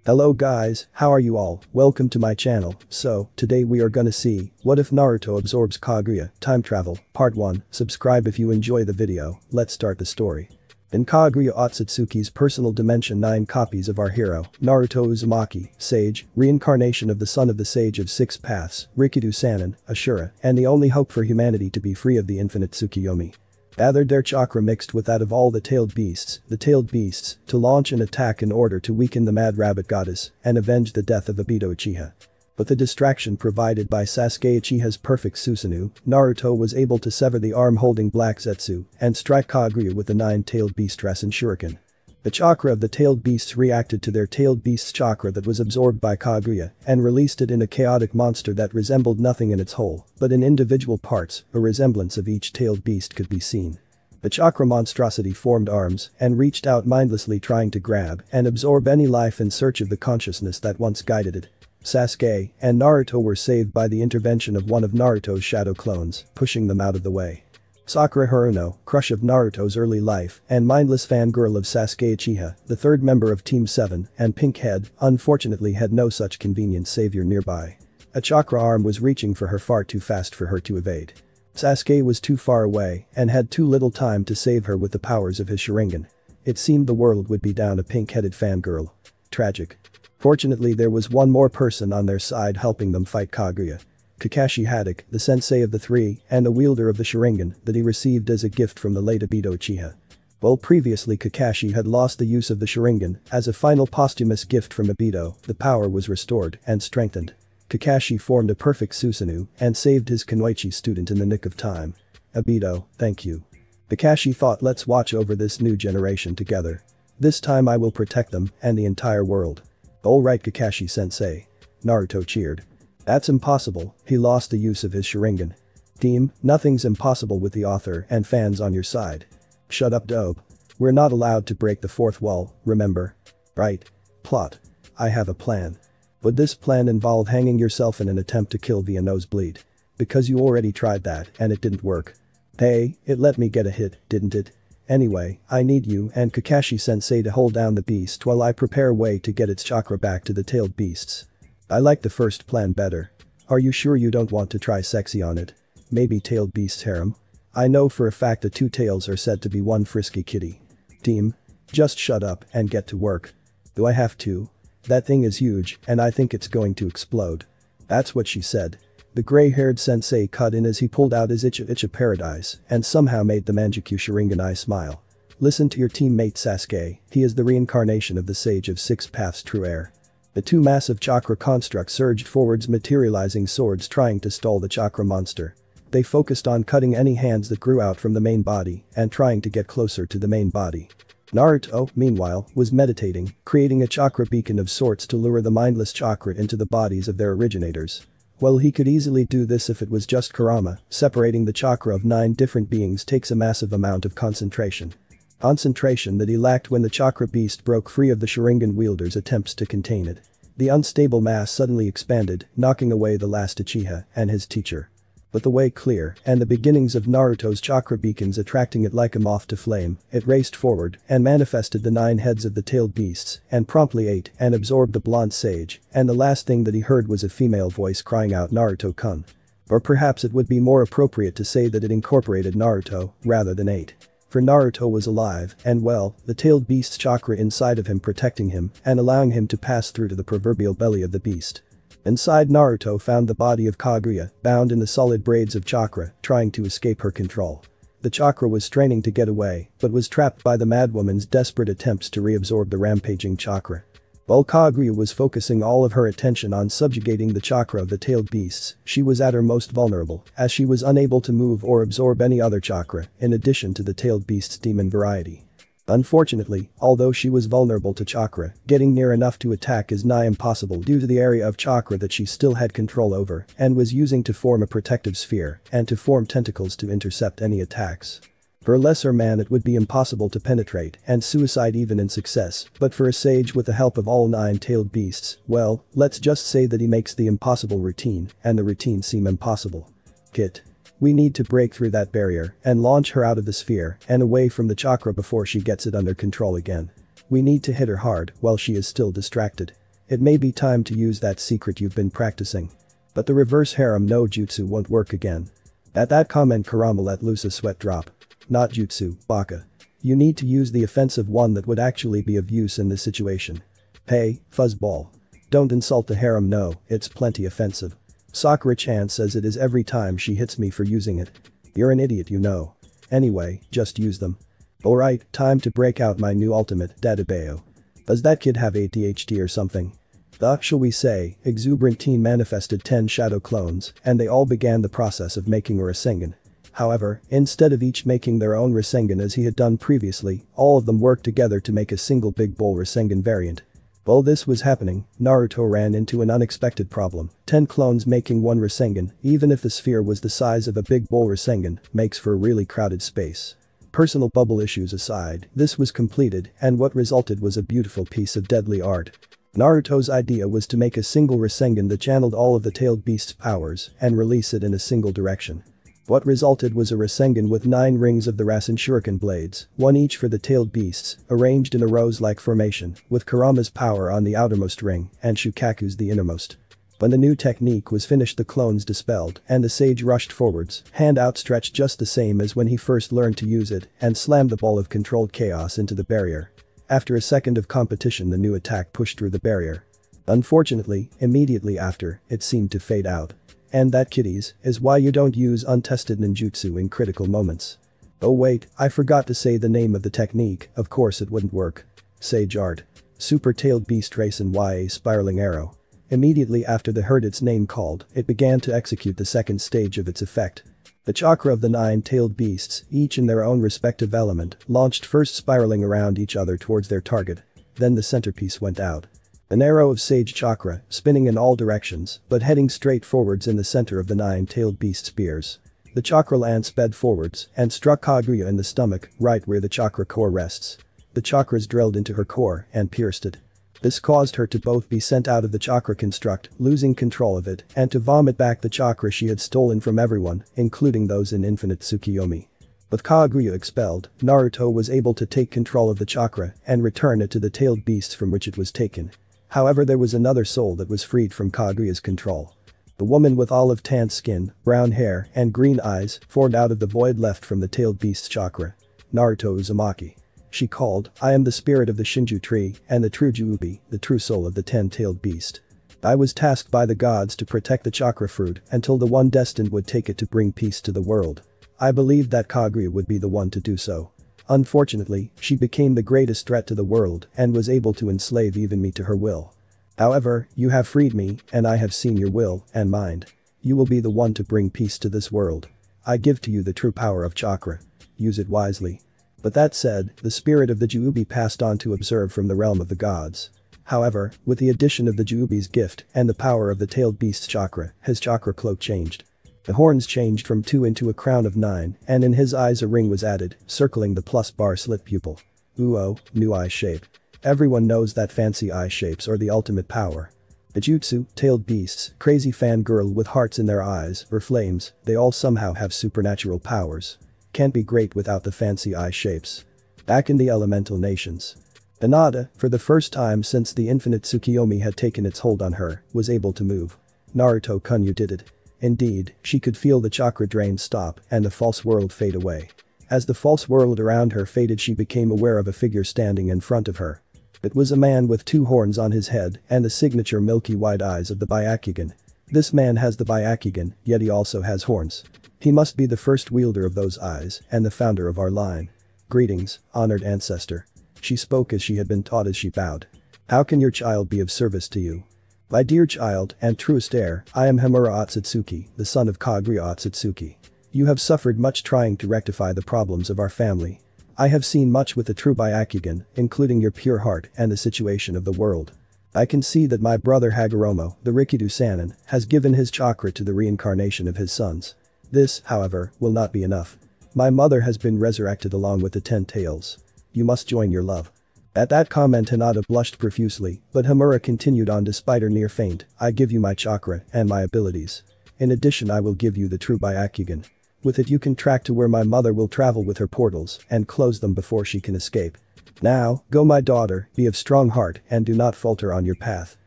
Hello guys, how are you all? Welcome to my channel. So, today we are gonna see, what if Naruto absorbs Kaguya, time travel, part 1, subscribe if you enjoy the video, let's start the story. In Kaguya Otsutsuki's personal dimension 9 copies of our hero, Naruto Uzumaki, sage, reincarnation of the son of the sage of 6 paths, Rikido Sannin, Ashura, and the only hope for humanity to be free of the infinite Tsukiyomi. Gathered their chakra mixed with that of all the tailed beasts, to launch an attack in order to weaken the Mad Rabbit Goddess and avenge the death of Obito Uchiha. But the distraction provided by Sasuke Uchiha's perfect Susanoo, Naruto was able to sever the arm-holding Black Zetsu and strike Kaguya with the 9-tailed beast Rasen Shuriken. The chakra of the tailed beasts reacted to their tailed beast's chakra that was absorbed by Kaguya and released it in a chaotic monster that resembled nothing in its whole, but in individual parts, a resemblance of each tailed beast could be seen. The chakra monstrosity formed arms and reached out mindlessly trying to grab and absorb any life in search of the consciousness that once guided it. Sasuke and Naruto were saved by the intervention of one of Naruto's shadow clones, pushing them out of the way. Sakura Haruno, crush of Naruto's early life and mindless fangirl of Sasuke Uchiha, the third member of Team 7, and Pinkhead, unfortunately had no such convenient savior nearby. A chakra arm was reaching for her far too fast for her to evade. Sasuke was too far away and had too little time to save her with the powers of his Sharingan. It seemed the world would be down a pink-headed fangirl. Tragic. Fortunately there was one more person on their side helping them fight Kaguya. Kakashi Haddock, the sensei of the three and the wielder of the Sharingan that he received as a gift from the late Obito Uchiha. While previously Kakashi had lost the use of the Sharingan, as a final posthumous gift from Obito, the power was restored and strengthened. Kakashi formed a perfect Susanoo and saved his Kunoichi student in the nick of time. Obito, thank you. Kakashi thought, let's watch over this new generation together. This time I will protect them and the entire world. Alright Kakashi-sensei. Naruto cheered. That's impossible, he lost the use of his Sharingan. Team, nothing's impossible with the author and fans on your side. Shut up dope. We're not allowed to break the fourth wall, remember? Right. Plot. I have a plan. Would this plan involve hanging yourself in an attempt to kill via nosebleed? Because you already tried that and it didn't work. Hey, it let me get a hit, didn't it? Anyway, I need you and Kakashi-sensei to hold down the beast while I prepare a way to get its chakra back to the tailed beasts. I like the first plan better. Are you sure you don't want to try sexy on it? Maybe tailed beast's harem? I know for a fact the two tails are said to be one frisky kitty. Team, just shut up and get to work. Do I have to? That thing is huge and I think it's going to explode. That's what she said. The gray-haired sensei cut in as he pulled out his Icha Paradise and somehow made the Manjikyu Sharingan eye smile. Listen to your teammate Sasuke, he is the reincarnation of the sage of 6 paths true heir. The two massive chakra constructs surged forwards, materializing swords trying to stall the chakra monster. They focused on cutting any hands that grew out from the main body and trying to get closer to the main body. Naruto, meanwhile, was meditating, creating a chakra beacon of sorts to lure the mindless chakra into the bodies of their originators. Well, he could easily do this if it was just Kurama, separating the chakra of 9 different beings takes a massive amount of concentration. Concentration that he lacked when the chakra beast broke free of the Sharingan wielder's attempts to contain it. The unstable mass suddenly expanded, knocking away the last Uchiha and his teacher. With the way clear and the beginnings of Naruto's chakra beacons attracting it like a moth to flame, it raced forward and manifested the 9 heads of the tailed beasts and promptly ate and absorbed the blonde sage, and the last thing that he heard was a female voice crying out Naruto-kun. Or perhaps it would be more appropriate to say that it incorporated Naruto rather than ate. For Naruto was alive and well, the tailed beast's chakra inside of him protecting him and allowing him to pass through to the proverbial belly of the beast. Inside, Naruto found the body of Kaguya, bound in the solid braids of chakra, trying to escape her control. The chakra was straining to get away, but was trapped by the madwoman's desperate attempts to reabsorb the rampaging chakra. While Kaguya was focusing all of her attention on subjugating the chakra of the tailed beasts, she was at her most vulnerable, as she was unable to move or absorb any other chakra, in addition to the tailed beast's demon variety. Unfortunately, although she was vulnerable to chakra, getting near enough to attack is nigh impossible due to the area of chakra that she still had control over and was using to form a protective sphere and to form tentacles to intercept any attacks. For a lesser man it would be impossible to penetrate and suicide even in success, but for a sage with the help of all 9 tailed beasts, well, let's just say that he makes the impossible routine and the routine seem impossible. Kit. We need to break through that barrier and launch her out of the sphere and away from the chakra before she gets it under control again. We need to hit her hard while she is still distracted. It may be time to use that secret you've been practicing. But the reverse harem no jutsu won't work again. At that comment Kurama let loose a sweat drop. Not jutsu, baka. You need to use the offensive one that would actually be of use in this situation. Hey, fuzzball. Don't insult the harem, no, it's plenty offensive. Sakura-chan says it is every time she hits me for using it. You're an idiot, you know. Anyway, just use them. Alright, time to break out my new ultimate, Databeo. Does that kid have ADHD or something? The, shall we say, exuberant teen manifested 10 shadow clones, and they all began the process of making a Rasengan. However, instead of each making their own Rasengan as he had done previously, all of them worked together to make a single big bull Rasengan variant. While this was happening, Naruto ran into an unexpected problem. 10 clones making one Rasengan, even if the sphere was the size of a big bull Rasengan, makes for a really crowded space. Personal bubble issues aside, this was completed, and what resulted was a beautiful piece of deadly art. Naruto's idea was to make a single Rasengan that channeled all of the tailed beast's powers and release it in a single direction. What resulted was a Rasengan with 9 rings of the Rasen Shuriken blades, one each for the tailed beasts, arranged in a rose-like formation, with Kurama's power on the outermost ring and Shukaku's the innermost. When the new technique was finished, the clones dispelled and the sage rushed forwards, hand outstretched just the same as when he first learned to use it, and slammed the ball of controlled chaos into the barrier. After a second of competition, the new attack pushed through the barrier. Unfortunately, immediately after, it seemed to fade out. And that, kiddies, is why you don't use untested ninjutsu in critical moments. Oh wait, I forgot to say the name of the technique, of course it wouldn't work. Sage Art. Super Tailed Beast Rasen YA Spiraling Arrow. Immediately after the heard its name called, it began to execute the second stage of its effect. The chakra of the 9 tailed beasts, each in their own respective element, launched first spiraling around each other towards their target. Then the centerpiece went out. An arrow of sage chakra, spinning in all directions, but heading straight forwards in the center of the 9 tailed beast spears. The chakra lance sped forwards and struck Kaguya in the stomach, right where the chakra core rests. The chakras drilled into her core and pierced it. This caused her to both be sent out of the chakra construct, losing control of it, and to vomit back the chakra she had stolen from everyone, including those in Infinite Tsukiyomi. With Kaguya expelled, Naruto was able to take control of the chakra and return it to the tailed beasts from which it was taken. However, there was another soul that was freed from Kaguya's control. The woman with olive tanned skin, brown hair, and green eyes formed out of the void left from the tailed beast's chakra. Naruto Uzumaki. She called, I am the spirit of the Shinju tree and the true Juubi, the true soul of the 10-tailed beast. I was tasked by the gods to protect the chakra fruit until the one destined would take it to bring peace to the world. I believed that Kaguya would be the one to do so. Unfortunately, she became the greatest threat to the world and was able to enslave even me to her will. However, you have freed me and I have seen your will and mind. You will be the one to bring peace to this world. I give to you the true power of chakra. Use it wisely. But that said, the spirit of the Juubi passed on to observe from the realm of the gods. However, with the addition of the Juubi's gift and the power of the tailed beast's chakra, his chakra cloak changed. The horns changed from 2 into a crown of 9, and in his eyes a ring was added, circling the plus bar slit pupil. Ooh, new eye shape. Everyone knows that fancy eye shapes are the ultimate power. The jutsu, tailed beasts, crazy fangirl with hearts in their eyes, or flames, they all somehow have supernatural powers. Can't be great without the fancy eye shapes. Back in the elemental nations. Hinata, for the first time since the infinite Tsukiyomi had taken its hold on her, was able to move. Naruto-kun, you did it. Indeed, she could feel the chakra drain stop and the false world fade away. As the false world around her faded, she became aware of a figure standing in front of her. It was a man with 2 horns on his head and the signature milky white eyes of the Byakugan. This man has the Byakugan, yet he also has horns. He must be the first wielder of those eyes and the founder of our line. Greetings, honored ancestor. She spoke as she had been taught as she bowed. How can your child be of service to you? My dear child and truest heir, I am Himura Otsutsuki, the son of Kaguya Otsutsuki. You have suffered much trying to rectify the problems of our family. I have seen much with the true Byakugan, including your pure heart and the situation of the world. I can see that my brother Hagoromo, the Rikido Sannin, has given his chakra to the reincarnation of his sons. This, however, will not be enough. My mother has been resurrected along with the 10 tails. You must join your love. At that comment Hinata blushed profusely, but Himura continued on despite her near faint, I give you my chakra and my abilities. In addition, I will give you the true Byakugan. With it you can track to where my mother will travel with her portals and close them before she can escape. Now, go my daughter, be of strong heart and do not falter on your path.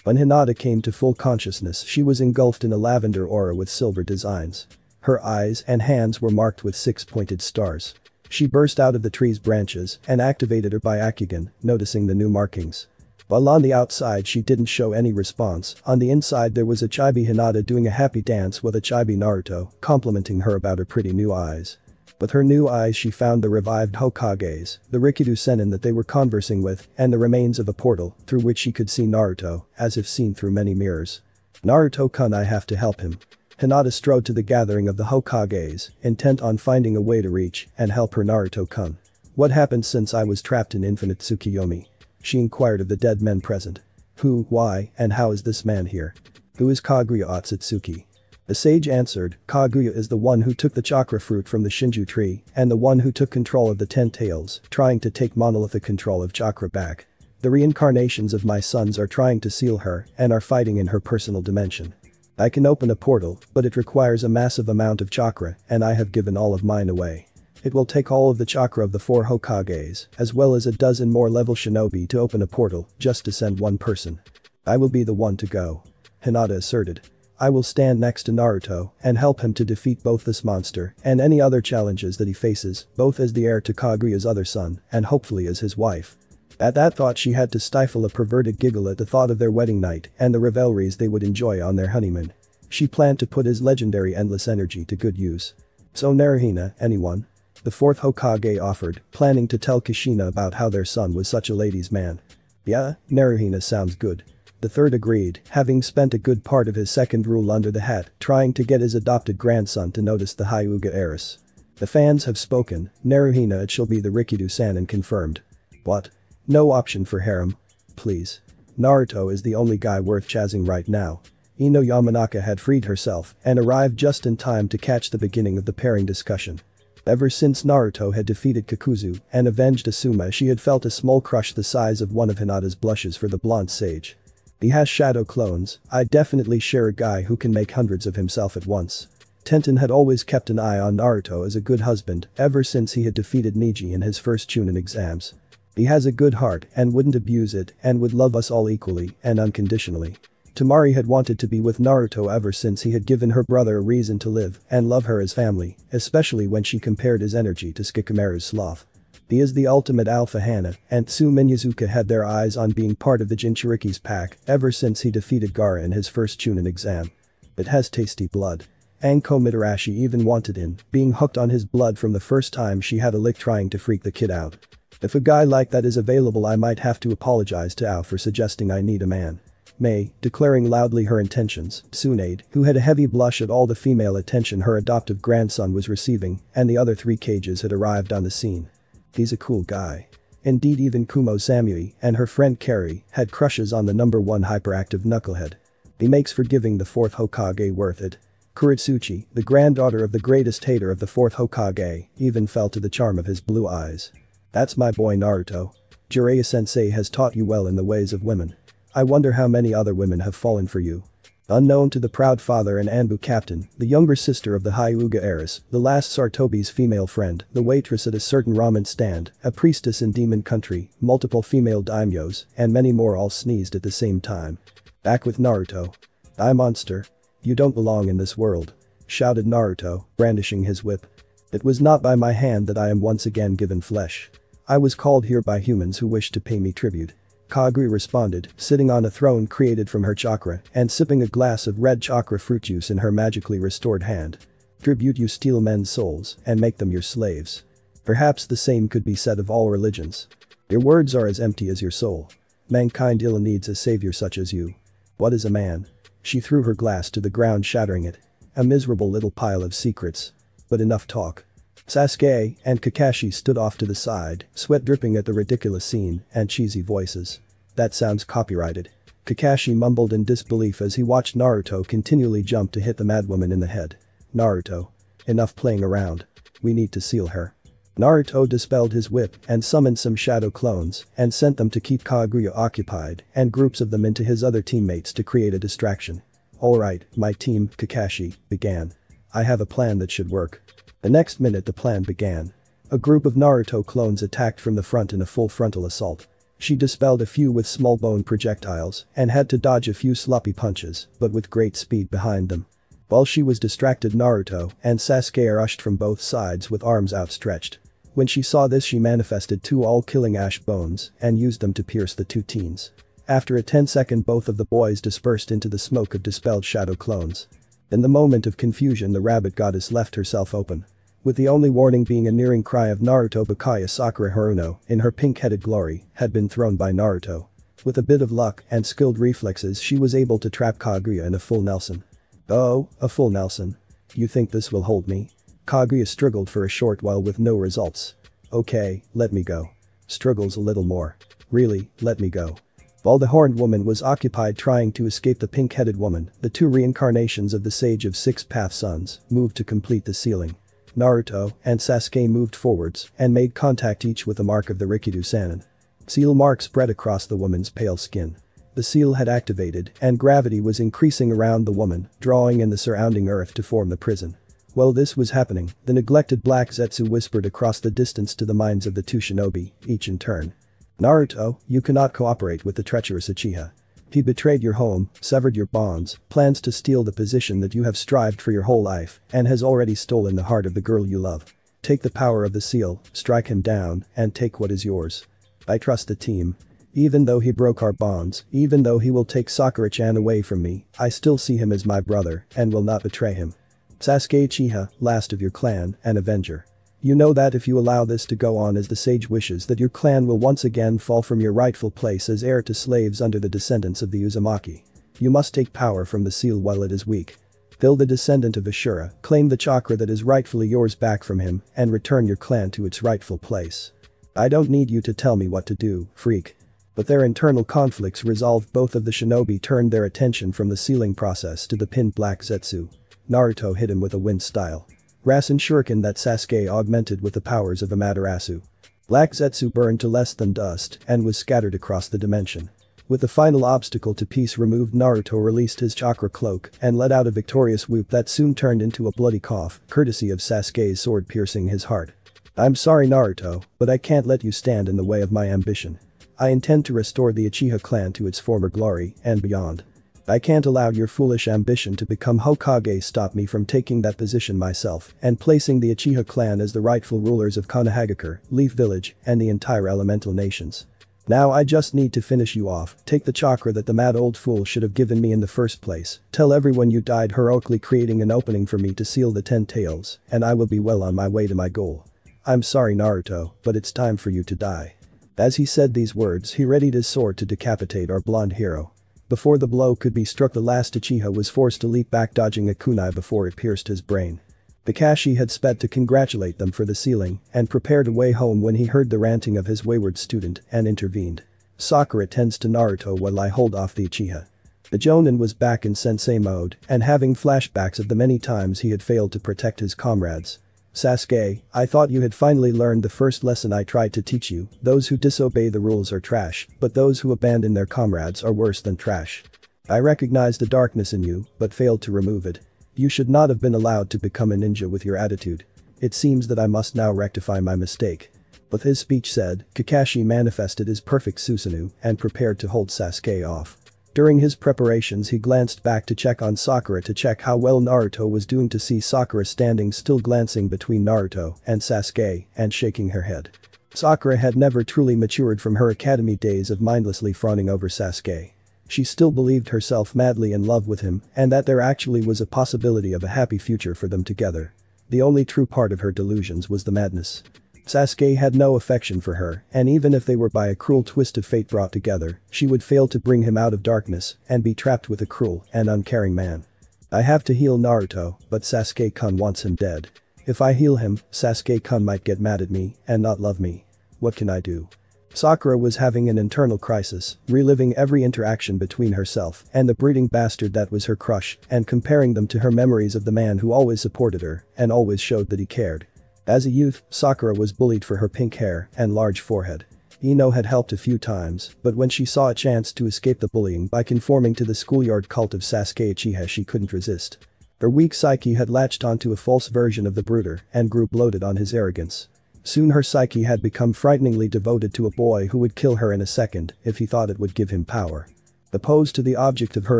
When Hinata came to full consciousness, she was engulfed in a lavender aura with silver designs. Her eyes and hands were marked with 6-pointed stars. She burst out of the tree's branches and activated her Byakugan, noticing the new markings. While on the outside she didn't show any response, on the inside there was a chibi Hinata doing a happy dance with a chibi Naruto, complimenting her about her pretty new eyes. With her new eyes she found the revived Hokages, the Rikido Sennin that they were conversing with, and the remains of a portal through which she could see Naruto, as if seen through many mirrors. Naruto-kun, I have to help him. Hinata strode to the gathering of the Hokages, intent on finding a way to reach and help her Naruto-kun. What happened since I was trapped in Infinite Tsukiyomi? She inquired of the dead men present. Who, why, and how is this man here? Who is Kaguya Otsutsuki? The sage answered, Kaguya is the one who took the chakra fruit from the Shinju tree and the one who took control of the 10 tails, trying to take monolithic control of chakra back. The reincarnations of my sons are trying to seal her and are fighting in her personal dimension. I can open a portal, but it requires a massive amount of chakra and I have given all of mine away. It will take all of the chakra of the 4 Hokages, as well as a dozen more level shinobi to open a portal just to send one person. I will be the one to go. Hinata asserted. I will stand next to Naruto and help him to defeat both this monster and any other challenges that he faces, both as the heir to Kaguya's other son and hopefully as his wife. At that thought she had to stifle a perverted giggle at the thought of their wedding night and the revelries they would enjoy on their honeymoon. She planned to put his legendary endless energy to good use. So Naruhina, anyone? The 4th Hokage offered, planning to tell Kushina about how their son was such a ladies' man. Yeah, Naruhina sounds good. The 3rd agreed, having spent a good part of his second rule under the hat trying to get his adopted grandson to notice the Hyuga heiress. The fans have spoken, Naruhina, it shall be the Rikido Sennin confirmed. What? No option for Harem? Please. Naruto is the only guy worth chasing right now. Ino Yamanaka had freed herself and arrived just in time to catch the beginning of the pairing discussion. Ever since Naruto had defeated Kakuzu and avenged Asuma, she had felt a small crush the size of one of Hinata's blushes for the blonde sage. He has shadow clones, I definitely share a guy who can make hundreds of himself at once. Tenten had always kept an eye on Naruto as a good husband ever since he had defeated Neji in his first Chunin exams. He has a good heart and wouldn't abuse it and would love us all equally and unconditionally. Tamari had wanted to be with Naruto ever since he had given her brother a reason to live and love her as family, especially when she compared his energy to Shikamaru's sloth. He is the ultimate alpha Hana, and Tsume and Yazuka had their eyes on being part of the Jinchuriki's pack ever since he defeated Gaara in his first Chunin exam. It has tasty blood. Anko Mitarashi even wanted in, being hooked on his blood from the first time she had a lick trying to freak the kid out. If a guy like that is available, I might have to apologize to Ao for suggesting I need a man. May, declaring loudly her intentions, Tsunade, who had a heavy blush at all the female attention her adoptive grandson was receiving, and the other 3 Kages had arrived on the scene. He's a cool guy. Indeed, even Kumo Samui and her friend Carrie had crushes on the #1 hyperactive knucklehead. He makes for giving the 4th Hokage worth it. Kuritsuchi, the granddaughter of the greatest hater of the 4th Hokage, even fell to the charm of his blue eyes. That's my boy Naruto. Jiraiya-sensei has taught you well in the ways of women. I wonder how many other women have fallen for you. Unknown to the proud father and Anbu captain, the younger sister of the Hyuga heiress, the last Sartobi's female friend, the waitress at a certain ramen stand, a priestess in Demon Country, multiple female daimyos, and many more all sneezed at the same time. Back with Naruto. "I monster. You don't belong in this world," shouted Naruto, brandishing his whip. "It was not by my hand that I am once again given flesh. I was called here by humans who wished to pay me tribute." Kaguya responded, sitting on a throne created from her chakra and sipping a glass of red chakra fruit juice in her magically restored hand. "Tribute, you steal men's souls and make them your slaves. Perhaps the same could be said of all religions. Your words are as empty as your soul. Mankind ill needs a savior such as you. What is a man?" She threw her glass to the ground, shattering it. "A miserable little pile of secrets. But enough talk." Sasuke and Kakashi stood off to the side, sweat dripping at the ridiculous scene and cheesy voices. "That sounds copyrighted." Kakashi mumbled in disbelief as he watched Naruto continually jump to hit the madwoman in the head. "Naruto. Enough playing around. We need to seal her." Naruto dispelled his whip and summoned some shadow clones and sent them to keep Kaguya occupied and groups of them into his other teammates to create a distraction. "Alright, my team," Kakashi began. "I have a plan that should work." The next minute the plan began. A group of Naruto clones attacked from the front in a full frontal assault. She dispelled a few with small bone projectiles and had to dodge a few sloppy punches, but with great speed behind them. While she was distracted, Naruto and Sasuke rushed from both sides with arms outstretched. When she saw this, she manifested two all-killing ash bones and used them to pierce the two teens. After a 10-second, both of the boys dispersed into the smoke of dispelled shadow clones. In the moment of confusion, the rabbit goddess left herself open. With the only warning being a nearing cry of Naruto, Bukaya Sakura Haruno, in her pink-headed glory, had been thrown by Naruto. With a bit of luck and skilled reflexes, she was able to trap Kaguya in a full Nelson. Oh, a full Nelson. You think this will hold me? Kaguya struggled for a short while with no results. Okay, let me go. Struggles a little more. Really, let me go. While the horned woman was occupied trying to escape the pink-headed woman, the two reincarnations of the Sage of Six Path Suns moved to complete the sealing. Naruto and Sasuke moved forwards and made contact, each with a mark of the Rikido Sannin. Seal mark spread across the woman's pale skin. The seal had activated and gravity was increasing around the woman, drawing in the surrounding earth to form the prison. While this was happening, the neglected Black Zetsu whispered across the distance to the minds of the two shinobi, each in turn. Naruto, you cannot cooperate with the treacherous Uchiha. He betrayed your home, severed your bonds, plans to steal the position that you have strived for your whole life, and has already stolen the heart of the girl you love. Take the power of the seal, strike him down, and take what is yours. I trust the team. Even though he broke our bonds, even though he will take Sakura-chan away from me, I still see him as my brother and will not betray him. Sasuke Uchiha, last of your clan, an avenger. You know that if you allow this to go on as the sage wishes, that your clan will once again fall from your rightful place as heir to slaves under the descendants of the Uzumaki. You must take power from the seal while it is weak. Kill the descendant of Ashura, claim the chakra that is rightfully yours back from him, and return your clan to its rightful place. I don't need you to tell me what to do, freak. But their internal conflicts resolved, both of the shinobi turned their attention from the sealing process to the pinned Black Zetsu. Naruto hit him with a wind style Rasen Shuriken that Sasuke augmented with the powers of Amaterasu. Black Zetsu burned to less than dust and was scattered across the dimension. With the final obstacle to peace removed, Naruto released his chakra cloak and let out a victorious whoop that soon turned into a bloody cough, courtesy of Sasuke's sword piercing his heart. I'm sorry, Naruto, but I can't let you stand in the way of my ambition. I intend to restore the Uchiha clan to its former glory and beyond. I can't allow your foolish ambition to become Hokage stop me from taking that position myself and placing the Uchiha clan as the rightful rulers of Konohagakure, Leaf Village, and the entire elemental nations. Now I just need to finish you off, take the chakra that the mad old fool should have given me in the first place, tell everyone you died heroically creating an opening for me to seal the 10 tails, and I will be well on my way to my goal. I'm sorry, Naruto, but it's time for you to die. As he said these words, he readied his sword to decapitate our blonde hero. Before the blow could be struck, the last Uchiha was forced to leap back, dodging a kunai before it pierced his brain. Kakashi had sped to congratulate them for the sealing and prepared a way home when he heard the ranting of his wayward student and intervened. Sakura tends to Naruto while I hold off the Uchiha. The Jonin was back in sensei mode and having flashbacks of the many times he had failed to protect his comrades. Sasuke, I thought you had finally learned the first lesson I tried to teach you. Those who disobey the rules are trash, but those who abandon their comrades are worse than trash. I recognized the darkness in you, but failed to remove it. You should not have been allowed to become a ninja with your attitude. It seems that I must now rectify my mistake. With his speech said, Kakashi manifested his perfect Susanoo and prepared to hold Sasuke off. During his preparations, he glanced back to check on Sakura to check how well Naruto was doing, to see Sakura standing still, glancing between Naruto and Sasuke and shaking her head. Sakura had never truly matured from her academy days of mindlessly fawning over Sasuke. She still believed herself madly in love with him and that there actually was a possibility of a happy future for them together. The only true part of her delusions was the madness. Sasuke had no affection for her, and even if they were by a cruel twist of fate brought together, she would fail to bring him out of darkness and be trapped with a cruel and uncaring man. I have to heal Naruto, but Sasuke-kun wants him dead. If I heal him, Sasuke-kun might get mad at me and not love me. What can I do? Sakura was having an internal crisis, reliving every interaction between herself and the breeding bastard that was her crush and comparing them to her memories of the man who always supported her and always showed that he cared. As a youth, Sakura was bullied for her pink hair and large forehead. Ino had helped a few times, but when she saw a chance to escape the bullying by conforming to the schoolyard cult of Sasuke Uchiha, she couldn't resist. Her weak psyche had latched onto a false version of the brooder and grew bloated on his arrogance. Soon her psyche had become frighteningly devoted to a boy who would kill her in a second if he thought it would give him power. Opposed to the object of her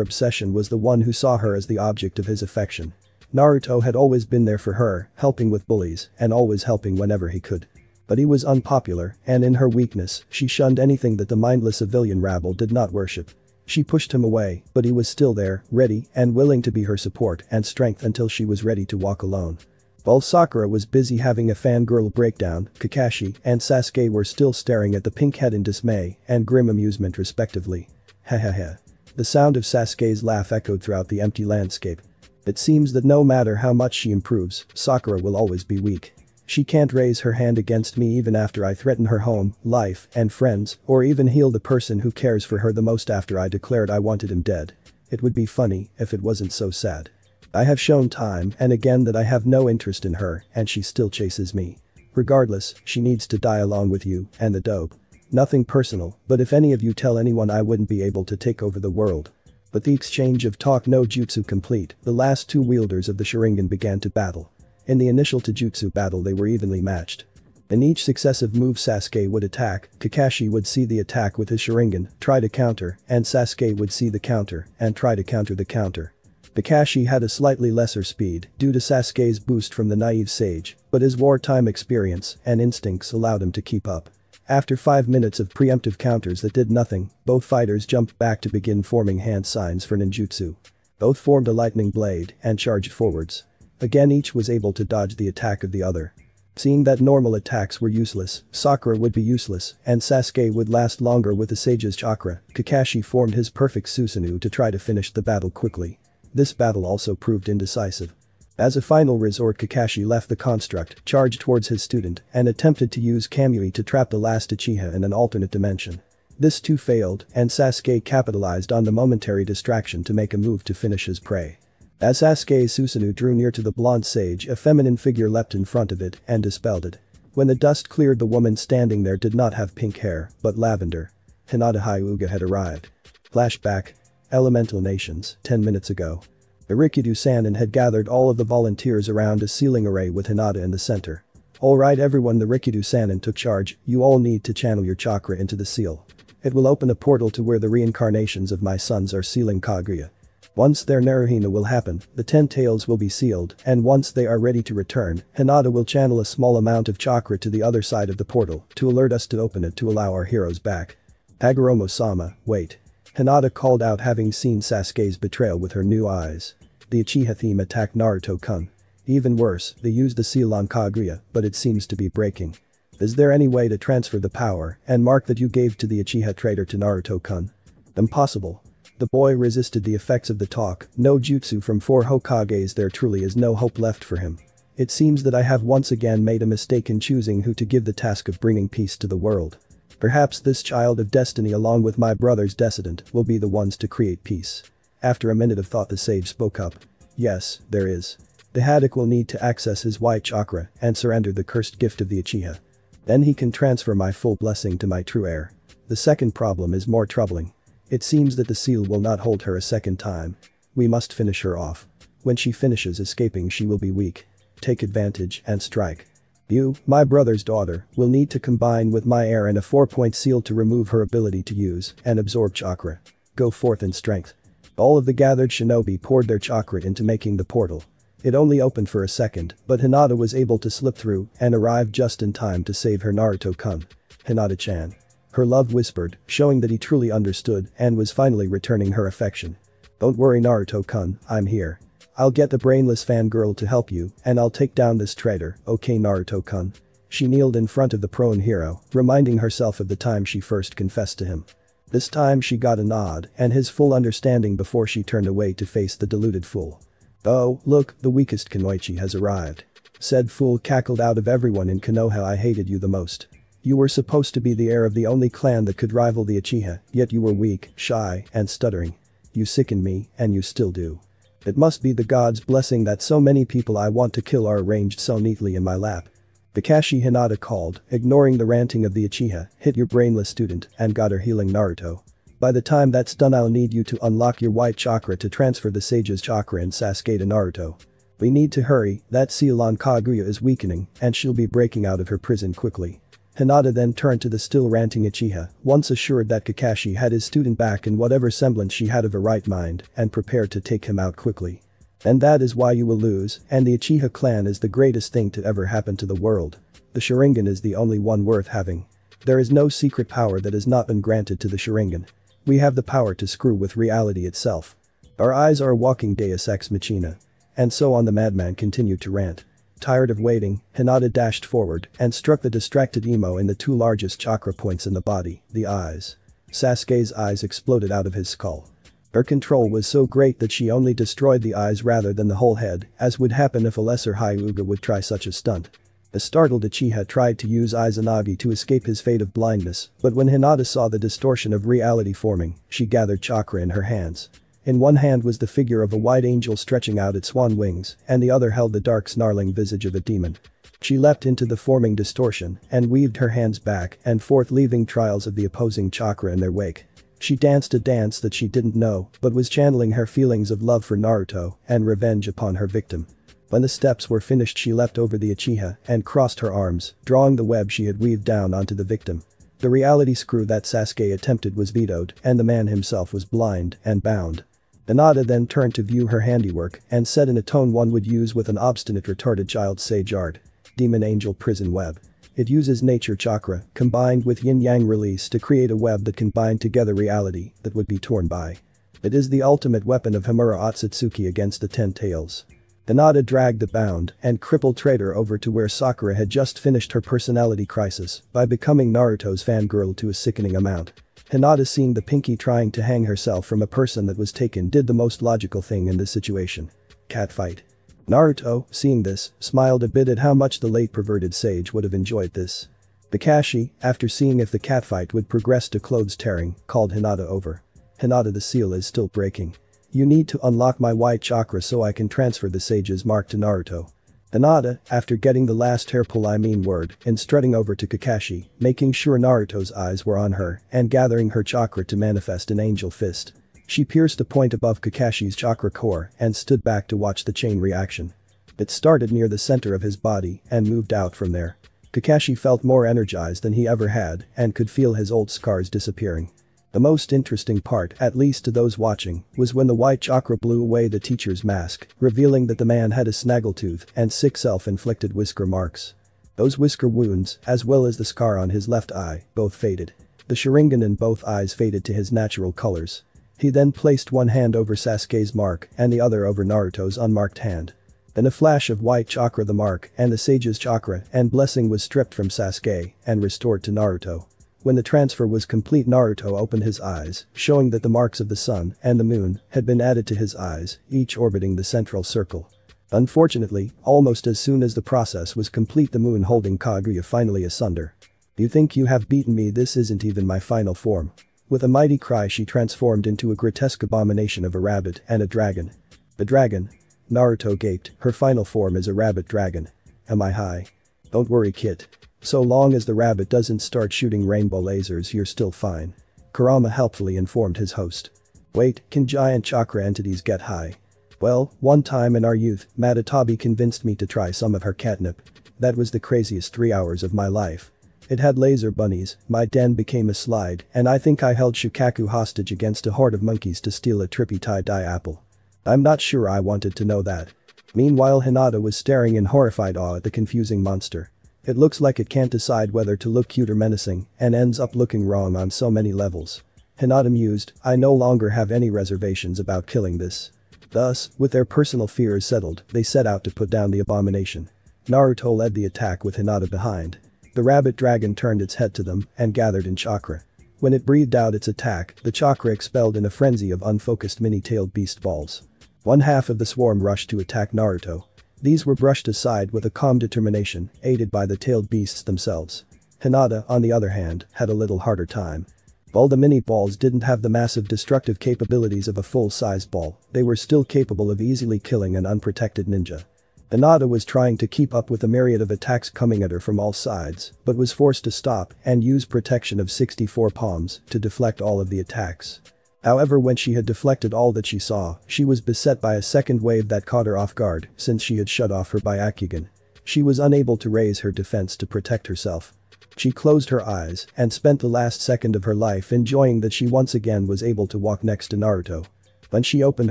obsession was the one who saw her as the object of his affection. Naruto had always been there for her, helping with bullies and always helping whenever he could. But he was unpopular, and in her weakness, she shunned anything that the mindless civilian rabble did not worship. She pushed him away, but he was still there, ready and willing to be her support and strength until she was ready to walk alone. While Sakura was busy having a fangirl breakdown, Kakashi and Sasuke were still staring at the pink head in dismay and grim amusement respectively. Hahaha. The sound of Sasuke's laugh echoed throughout the empty landscape. It seems that no matter how much she improves, Sakura will always be weak. She can't raise her hand against me even after I threaten her home, life, and friends, or even heal the person who cares for her the most after I declared I wanted him dead. It would be funny if it wasn't so sad. I have shown time and again that I have no interest in her and she still chases me. Regardless, she needs to die along with you and the dope. Nothing personal, but if any of you tell anyone I wouldn't be able to take over the world. But the exchange of talk no jutsu complete, the last two wielders of the Sharingan began to battle. In the initial Taijutsu battle they were evenly matched. In each successive move Sasuke would attack, Kakashi would see the attack with his Sharingan, try to counter, and Sasuke would see the counter and try to counter the counter. Kakashi had a slightly lesser speed due to Sasuke's boost from the naive sage, but his wartime experience and instincts allowed him to keep up. After 5 minutes of preemptive counters that did nothing, both fighters jumped back to begin forming hand signs for ninjutsu. Both formed a lightning blade and charged forwards. Again each was able to dodge the attack of the other. Seeing that normal attacks were useless, Sakura would be useless, and Sasuke would last longer with the sage's chakra, Kakashi formed his perfect Susanoo to try to finish the battle quickly. This battle also proved indecisive. As a final resort Kakashi left the construct, charged towards his student, and attempted to use Kamui to trap the last Uchiha in an alternate dimension. This too failed, and Sasuke capitalized on the momentary distraction to make a move to finish his prey. As Sasuke's Susanoo drew near to the blonde sage, a feminine figure leapt in front of it and dispelled it. When the dust cleared, the woman standing there did not have pink hair, but lavender. Hinata Hyuga had arrived. Flashback. Elemental Nations, 10 minutes ago. The Rikido Sannin had gathered all of the volunteers around a sealing array with Hinata in the center. Alright everyone, the Rikido Sannin took charge, you all need to channel your chakra into the seal. It will open a portal to where the reincarnations of my sons are sealing Kaguya. Once their Naruhina will happen, the 10 tails will be sealed, and once they are ready to return, Hinata will channel a small amount of chakra to the other side of the portal to alert us to open it to allow our heroes back. Hagoromo-sama, wait. Hinata called out, having seen Sasuke's betrayal with her new eyes. The Uchiha theme attacked Naruto-kun. Even worse, they used the seal on Kaguya, but it seems to be breaking. Is there any way to transfer the power and mark that you gave to the Uchiha traitor to Naruto-kun? Impossible. The boy resisted the effects of the talk, no jutsu from 4 Hokages, there truly is no hope left for him. It seems that I have once again made a mistake in choosing who to give the task of bringing peace to the world. Perhaps this child of destiny along with my brother's descendant will be the ones to create peace. After a minute of thought the sage spoke up. Yes, there is. The Haddock will need to access his white chakra and surrender the cursed gift of the Uchiha. Then he can transfer my full blessing to my true heir. The second problem is more troubling. It seems that the seal will not hold her a second time. We must finish her off. When she finishes escaping she will be weak. Take advantage and strike. You, my brother's daughter, will need to combine with my heir and a 4-point seal to remove her ability to use and absorb chakra. Go forth in strength. All of the gathered shinobi poured their chakra into making the portal. It only opened for a second, but Hinata was able to slip through and arrived just in time to save her Naruto-kun. Hinata-chan. Her love whispered, showing that he truly understood and was finally returning her affection. Don't worry Naruto-kun, I'm here. I'll get the brainless fangirl to help you and I'll take down this traitor, okay Naruto-kun. She kneeled in front of the prone hero, reminding herself of the time she first confessed to him. This time she got a nod and his full understanding before she turned away to face the deluded fool. Oh, look, the weakest Kunoichi has arrived. Said fool cackled out of everyone in Konoha, I hated you the most. You were supposed to be the heir of the only clan that could rival the Uchiha, yet you were weak, shy, and stuttering. You sickened me, and you still do. It must be the gods' blessing that so many people I want to kill are arranged so neatly in my lap. Kakashi Hinata called, ignoring the ranting of the Uchiha, hit your brainless student and got her healing Naruto. By the time that's done I'll need you to unlock your white chakra to transfer the sage's chakra and Sasuke to Naruto. We need to hurry, that seal on Kaguya is weakening and she'll be breaking out of her prison quickly. Hinata then turned to the still ranting Uchiha, once assured that Kakashi had his student back in whatever semblance she had of a right mind and prepared to take him out quickly. And that is why you will lose, and the Uchiha clan is the greatest thing to ever happen to the world. The Sharingan is the only one worth having. There is no secret power that has not been granted to the Sharingan. We have the power to screw with reality itself. Our eyes are a walking deus ex machina. And so on the madman continued to rant. Tired of waiting, Hinata dashed forward and struck the distracted emo in the two largest chakra points in the body, the eyes. Sasuke's eyes exploded out of his skull. Her control was so great that she only destroyed the eyes rather than the whole head, as would happen if a lesser Hyuga would try such a stunt. The startled Uchiha tried to use Izanagi to escape his fate of blindness, but when Hinata saw the distortion of reality forming, she gathered chakra in her hands. In one hand was the figure of a white angel stretching out its swan wings, and the other held the dark snarling visage of a demon. She leapt into the forming distortion and weaved her hands back and forth, leaving trails of the opposing chakra in their wake. She danced a dance that she didn't know but was channeling her feelings of love for Naruto and revenge upon her victim. When the steps were finished, she leapt over the Uchiha and crossed her arms, drawing the web she had weaved down onto the victim. The reality screw that Sasuke attempted was vetoed and the man himself was blind and bound. Hinata then turned to view her handiwork and said in a tone one would use with an obstinate retarded child, "Sage art. Demon Angel Prison Web. It uses nature chakra combined with yin-yang release to create a web that can bind together reality that would be torn by. It is the ultimate weapon of Himura Otsutsuki against the 10 tails." Hinata dragged the bound and crippled traitor over to where Sakura had just finished her personality crisis by becoming Naruto's fangirl to a sickening amount. Hinata, seeing the pinky trying to hang herself from a person that was taken, did the most logical thing in this situation. Catfight. Naruto, seeing this, smiled a bit at how much the late perverted sage would have enjoyed this. Kakashi, after seeing if the catfight would progress to clothes tearing, called Hinata over. "Hinata, the seal is still breaking. You need to unlock my white chakra so I can transfer the sage's mark to Naruto." Hinata, after getting the last hairpull word, and strutting over to Kakashi, making sure Naruto's eyes were on her and gathering her chakra to manifest an angel fist. She pierced a point above Kakashi's chakra core and stood back to watch the chain reaction. It started near the center of his body and moved out from there. Kakashi felt more energized than he ever had and could feel his old scars disappearing. The most interesting part, at least to those watching, was when the white chakra blew away the teacher's mask, revealing that the man had a snaggletooth and 6 self-inflicted whisker marks. Those whisker wounds, as well as the scar on his left eye, both faded. The Sharingan in both eyes faded to his natural colors. He then placed one hand over Sasuke's mark and the other over Naruto's unmarked hand. In a flash of white chakra, the mark and the sage's chakra and blessing was stripped from Sasuke and restored to Naruto. When the transfer was complete, Naruto opened his eyes, showing that the marks of the sun and the moon had been added to his eyes, each orbiting the central circle. Unfortunately, almost as soon as the process was complete, the moon holding Kaguya finally asunder. "You think you have beaten me? This isn't even my final form." With a mighty cry, she transformed into a grotesque abomination of a rabbit and a dragon. "The dragon?" Naruto gaped. "Her final form is a rabbit dragon. Am I high?" "Don't worry, kid. So long as the rabbit doesn't start shooting rainbow lasers, you're still fine," Kurama helpfully informed his host. "Wait, can giant chakra entities get high?" "Well, one time in our youth, Matatabi convinced me to try some of her catnip. That was the craziest 3 hours of my life. It had laser bunnies, my den became a slide, and I think I held Shukaku hostage against a horde of monkeys to steal a trippy tie-dye apple. I'm not sure I wanted to know that." Meanwhile, Hinata was staring in horrified awe at the confusing monster. It looks like it can't decide whether to look cute or menacing and ends up looking wrong on so many levels. Hinata mused, "I no longer have any reservations about killing this." Thus, with their personal fears settled, they set out to put down the abomination. Naruto led the attack with Hinata behind. The rabbit dragon turned its head to them and gathered in chakra. When it breathed out its attack, the chakra expelled in a frenzy of unfocused mini-tailed beast balls. One half of the swarm rushed to attack Naruto. These were brushed aside with a calm determination, aided by the tailed beasts themselves. Hinata, on the other hand, had a little harder time. While the mini-balls didn't have the massive destructive capabilities of a full-sized ball, they were still capable of easily killing an unprotected ninja. Hinata was trying to keep up with the myriad of attacks coming at her from all sides, but was forced to stop and use protection of 64 palms to deflect all of the attacks. However, when she had deflected all that she saw, she was beset by a second wave that caught her off guard since she had shut off her Byakugan. She was unable to raise her defense to protect herself. She closed her eyes and spent the last second of her life enjoying that she once again was able to walk next to Naruto. When she opened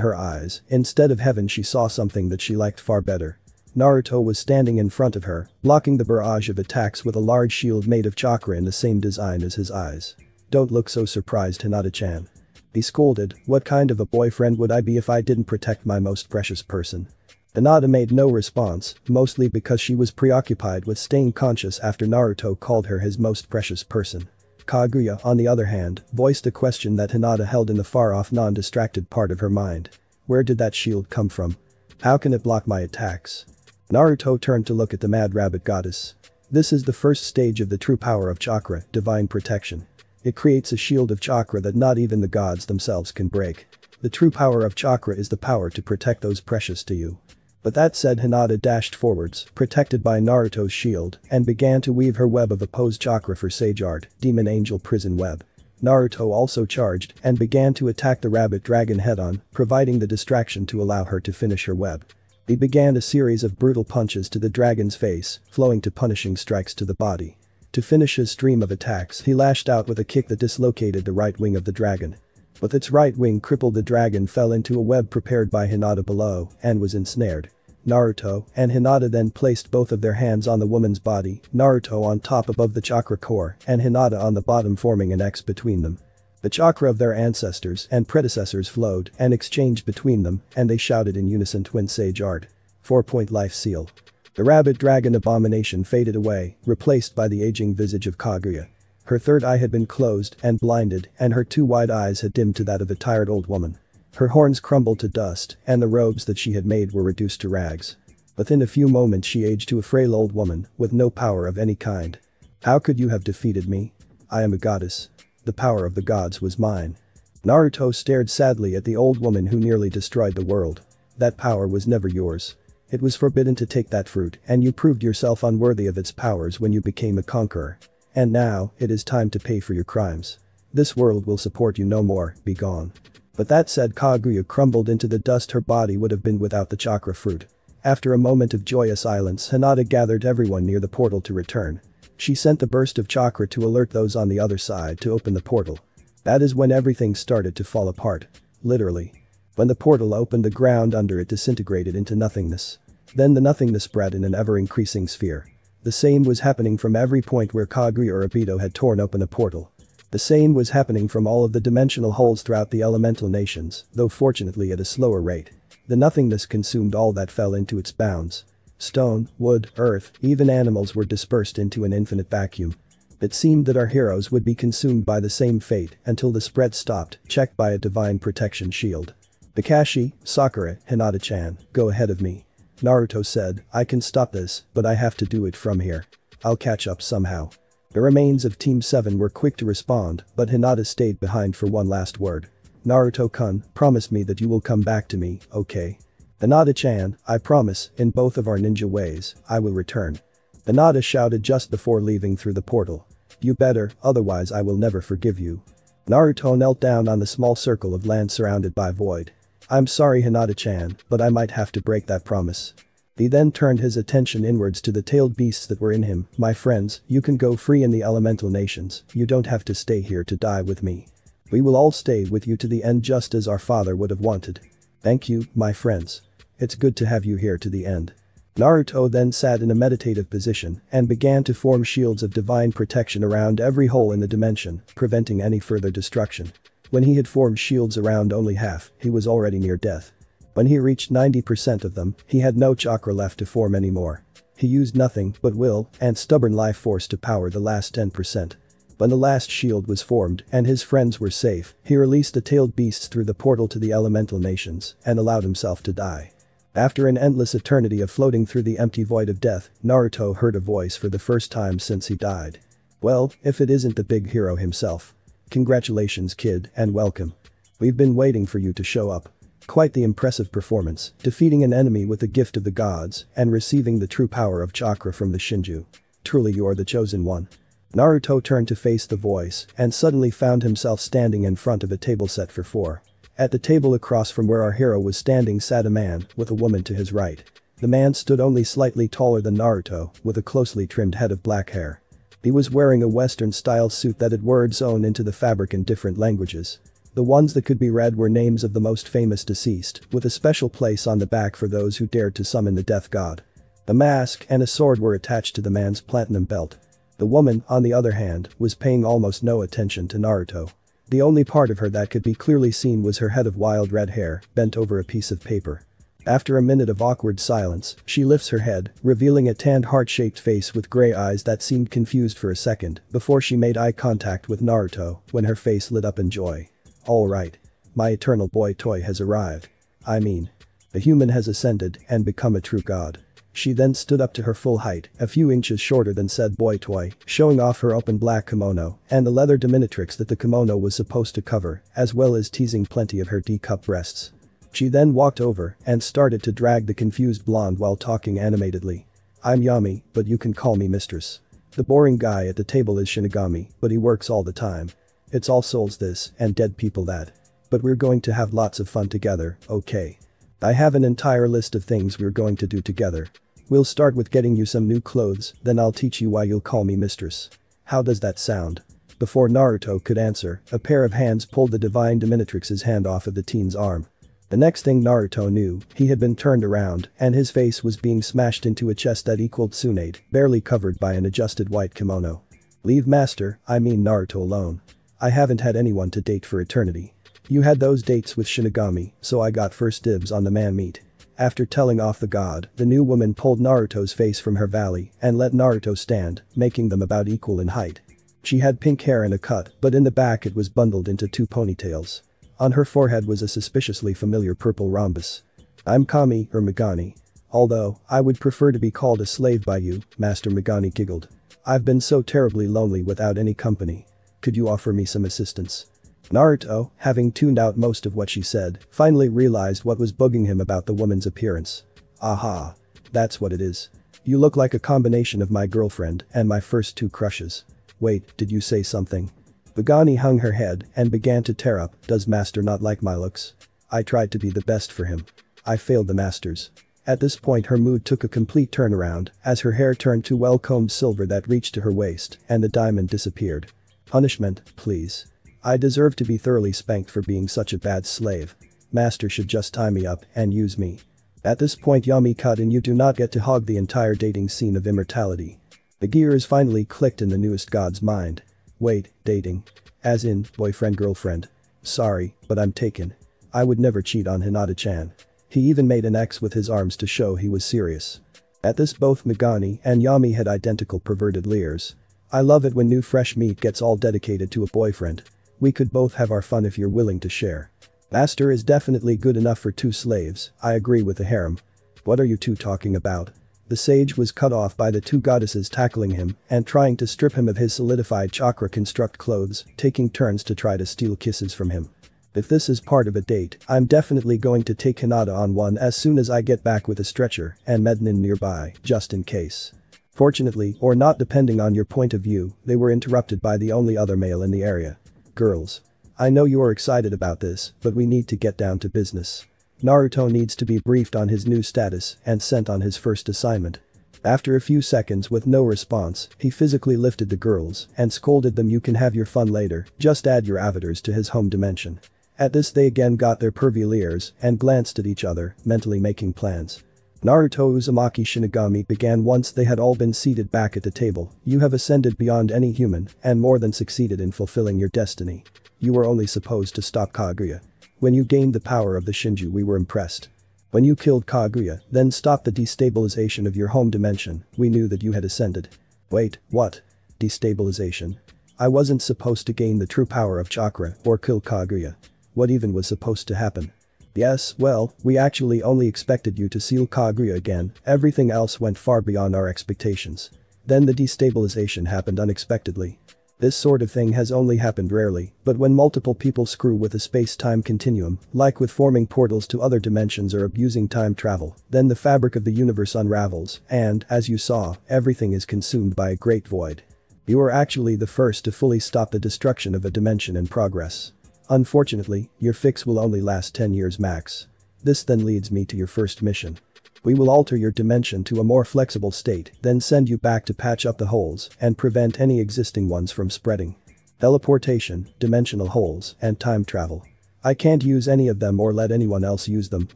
her eyes, instead of heaven she saw something that she liked far better. Naruto was standing in front of her, blocking the barrage of attacks with a large shield made of chakra in the same design as his eyes. "Don't look so surprised, Hinata-chan." He scolded, "What kind of a boyfriend would I be if I didn't protect my most precious person?" Hinata made no response, mostly because she was preoccupied with staying conscious after Naruto called her his most precious person. Kaguya, on the other hand, voiced a question that Hinata held in the far-off non-distracted part of her mind. "Where did that shield come from? How can it block my attacks?" Naruto turned to look at the Mad Rabbit Goddess. This is the first stage of the true power of chakra, divine protection. It creates a shield of chakra that not even the gods themselves can break. The true power of chakra is the power to protect those precious to you. But that said, Hinata dashed forwards, protected by Naruto's shield, and began to weave her web of opposed chakra for Sage Art, Demon Angel Prison Web. Naruto also charged and began to attack the rabbit dragon head-on, providing the distraction to allow her to finish her web. He began a series of brutal punches to the dragon's face, flowing to punishing strikes to the body. To finish his stream of attacks, he lashed out with a kick that dislocated the right wing of the dragon. With its right wing crippled, the dragon fell into a web prepared by Hinata below and was ensnared. Naruto and Hinata then placed both of their hands on the woman's body, Naruto on top above the chakra core and Hinata on the bottom, forming an X between them. The chakra of their ancestors and predecessors flowed and exchanged between them, and they shouted in unison, "Twin Sage Art. 4-point life seal." The rabbit dragon abomination faded away, replaced by the aging visage of Kaguya. Her third eye had been closed and blinded, and her two wide eyes had dimmed to that of a tired old woman. Her horns crumbled to dust, and the robes that she had made were reduced to rags. Within a few moments she aged to a frail old woman, with no power of any kind. "How could you have defeated me? I am a goddess. The power of the gods was mine." Naruto stared sadly at the old woman who nearly destroyed the world. "That power was never yours. It was forbidden to take that fruit, and you proved yourself unworthy of its powers when you became a conqueror. And now, it is time to pay for your crimes. This world will support you no more, be gone." But that said, Kaguya crumbled into the dust her body would have been without the chakra fruit. After a moment of joyous silence, Hinata gathered everyone near the portal to return. She sent the burst of chakra to alert those on the other side to open the portal. That is when everything started to fall apart. Literally. When the portal opened, the ground under it disintegrated into nothingness. Then the nothingness spread in an ever-increasing sphere. The same was happening from every point where Kaguya or Obito had torn open a portal. The same was happening from all of the dimensional holes throughout the elemental nations, though fortunately at a slower rate. The nothingness consumed all that fell into its bounds. Stone, wood, earth, even animals were dispersed into an infinite vacuum. It seemed that our heroes would be consumed by the same fate until the spread stopped, checked by a divine protection shield. "Kakashi, Sakura, Hinata-chan, go ahead of me," Naruto said. "I can stop this, but I have to do it from here. I'll catch up somehow." The remains of Team 7 were quick to respond, but Hinata stayed behind for one last word. "Naruto-kun, promise me that you will come back to me, okay?" "Hinata-chan, I promise, in both of our ninja ways, I will return." Hinata shouted just before leaving through the portal. "You better, otherwise I will never forgive you." Naruto knelt down on the small circle of land surrounded by void. "I'm sorry, Hinata-chan, but I might have to break that promise." He then turned his attention inwards to the tailed beasts that were in him. "My friends, you can go free in the elemental nations, you don't have to stay here to die with me. We will all stay with you to the end, just as our father would have wanted. Thank you, my friends. It's good to have you here to the end." Naruto then sat in a meditative position and began to form shields of divine protection around every hole in the dimension, preventing any further destruction. When he had formed shields around only half, he was already near death. When he reached 90% of them, he had no chakra left to form anymore. He used nothing but will and stubborn life force to power the last 10%. When the last shield was formed and his friends were safe, he released the tailed beasts through the portal to the elemental nations and allowed himself to die. After an endless eternity of floating through the empty void of death, Naruto heard a voice for the first time since he died. "Well, if it isn't the big hero himself. Congratulations, kid, and welcome. We've been waiting for you to show up. Quite the impressive performance, defeating an enemy with the gift of the gods and receiving the true power of chakra from the Shinju. Truly you are the chosen one." Naruto turned to face the voice and suddenly found himself standing in front of a table set for four. At the table across from where our hero was standing sat a man with a woman to his right. The man stood only slightly taller than Naruto, with a closely trimmed head of black hair. He was wearing a Western-style suit that had words sewn into the fabric in different languages. The ones that could be read were names of the most famous deceased, with a special place on the back for those who dared to summon the death god. A mask and a sword were attached to the man's platinum belt. The woman, on the other hand, was paying almost no attention to Naruto. The only part of her that could be clearly seen was her head of wild red hair, bent over a piece of paper. After a minute of awkward silence, she lifts her head, revealing a tanned heart-shaped face with gray eyes that seemed confused for a second before she made eye contact with Naruto when her face lit up in joy. Alright. My eternal boy toy has arrived. I mean, the human has ascended and become a true god. She then stood up to her full height, a few inches shorter than said boy toy, showing off her open black kimono and the leather dominatrix that the kimono was supposed to cover, as well as teasing plenty of her D-cup breasts. She then walked over and started to drag the confused blonde while talking animatedly. I'm Yami, but you can call me mistress. The boring guy at the table is Shinigami, but he works all the time. It's all souls this and dead people that. But we're going to have lots of fun together, okay? I have an entire list of things we're going to do together. We'll start with getting you some new clothes, then I'll teach you why you'll call me mistress. How does that sound? Before Naruto could answer, a pair of hands pulled the divine dominatrix's hand off of the teen's arm. The next thing Naruto knew, he had been turned around and his face was being smashed into a chest that equaled Tsunade, barely covered by an adjusted white kimono. Leave master, I mean Naruto alone. I haven't had anyone to date for eternity. You had those dates with Shinigami, so I got first dibs on the man meat. After telling off the god, the new woman pulled Naruto's face from her valley and let Naruto stand, making them about equal in height. She had pink hair and a cut, but in the back it was bundled into two ponytails. On her forehead was a suspiciously familiar purple rhombus. I'm Kami, or Megani. Although, I would prefer to be called a slave by you, Master Megani giggled. I've been so terribly lonely without any company. Could you offer me some assistance? Naruto, having tuned out most of what she said, finally realized what was bugging him about the woman's appearance. Aha. That's what it is. You look like a combination of my girlfriend and my first two crushes. Wait, did you say something? Megani hung her head and began to tear up. Does master not like my looks? I tried to be the best for him. I failed the masters. At this point her mood took a complete turnaround as her hair turned to well-combed silver that reached to her waist and the diamond disappeared. Punishment, please. I deserve to be thoroughly spanked for being such a bad slave. Master should just tie me up and use me. At this point Yami cut and you do not get to hog the entire dating scene of immortality. The gears finally clicked in the newest god's mind. Wait, dating? As in, boyfriend-girlfriend? Sorry, but I'm taken. I would never cheat on Hinata-chan. He even made an X with his arms to show he was serious. At this both Megani and Yami had identical perverted leers. I love it when new fresh meat gets all dedicated to a boyfriend. We could both have our fun if you're willing to share. Master is definitely good enough for two slaves, I agree with the harem. What are you two talking about? The sage was cut off by the two goddesses tackling him and trying to strip him of his solidified chakra construct clothes, taking turns to try to steal kisses from him. If this is part of a date, I'm definitely going to take Hinata on one as soon as I get back with a stretcher and Mednin nearby, just in case. Fortunately, or not depending on your point of view, they were interrupted by the only other male in the area. Girls. I know you are excited about this, but we need to get down to business. Naruto needs to be briefed on his new status and sent on his first assignment. After a few seconds with no response, he physically lifted the girls and scolded them. You can have your fun later, just add your avatars to his home dimension. At this they again got their pervy leers and glanced at each other, mentally making plans. Naruto Uzumaki Shinigami began once they had all been seated back at the table. You have ascended beyond any human and more than succeeded in fulfilling your destiny. You were only supposed to stop Kaguya. When you gained the power of the Shinju we were impressed. When you killed Kaguya, then stopped the destabilization of your home dimension, we knew that you had ascended. Wait, what? Destabilization? I wasn't supposed to gain the true power of chakra or kill Kaguya. What even was supposed to happen? Yes, well, we actually only expected you to seal Kaguya again, everything else went far beyond our expectations. Then the destabilization happened unexpectedly. This sort of thing has only happened rarely, but when multiple people screw with a space-time continuum, like with forming portals to other dimensions or abusing time travel, then the fabric of the universe unravels, and, as you saw, everything is consumed by a great void. You are actually the first to fully stop the destruction of a dimension in progress. Unfortunately, your fix will only last 10 years max. This then leads me to your first mission. We will alter your dimension to a more flexible state, then send you back to patch up the holes and prevent any existing ones from spreading. Teleportation, dimensional holes, and time travel. I can't use any of them or let anyone else use them,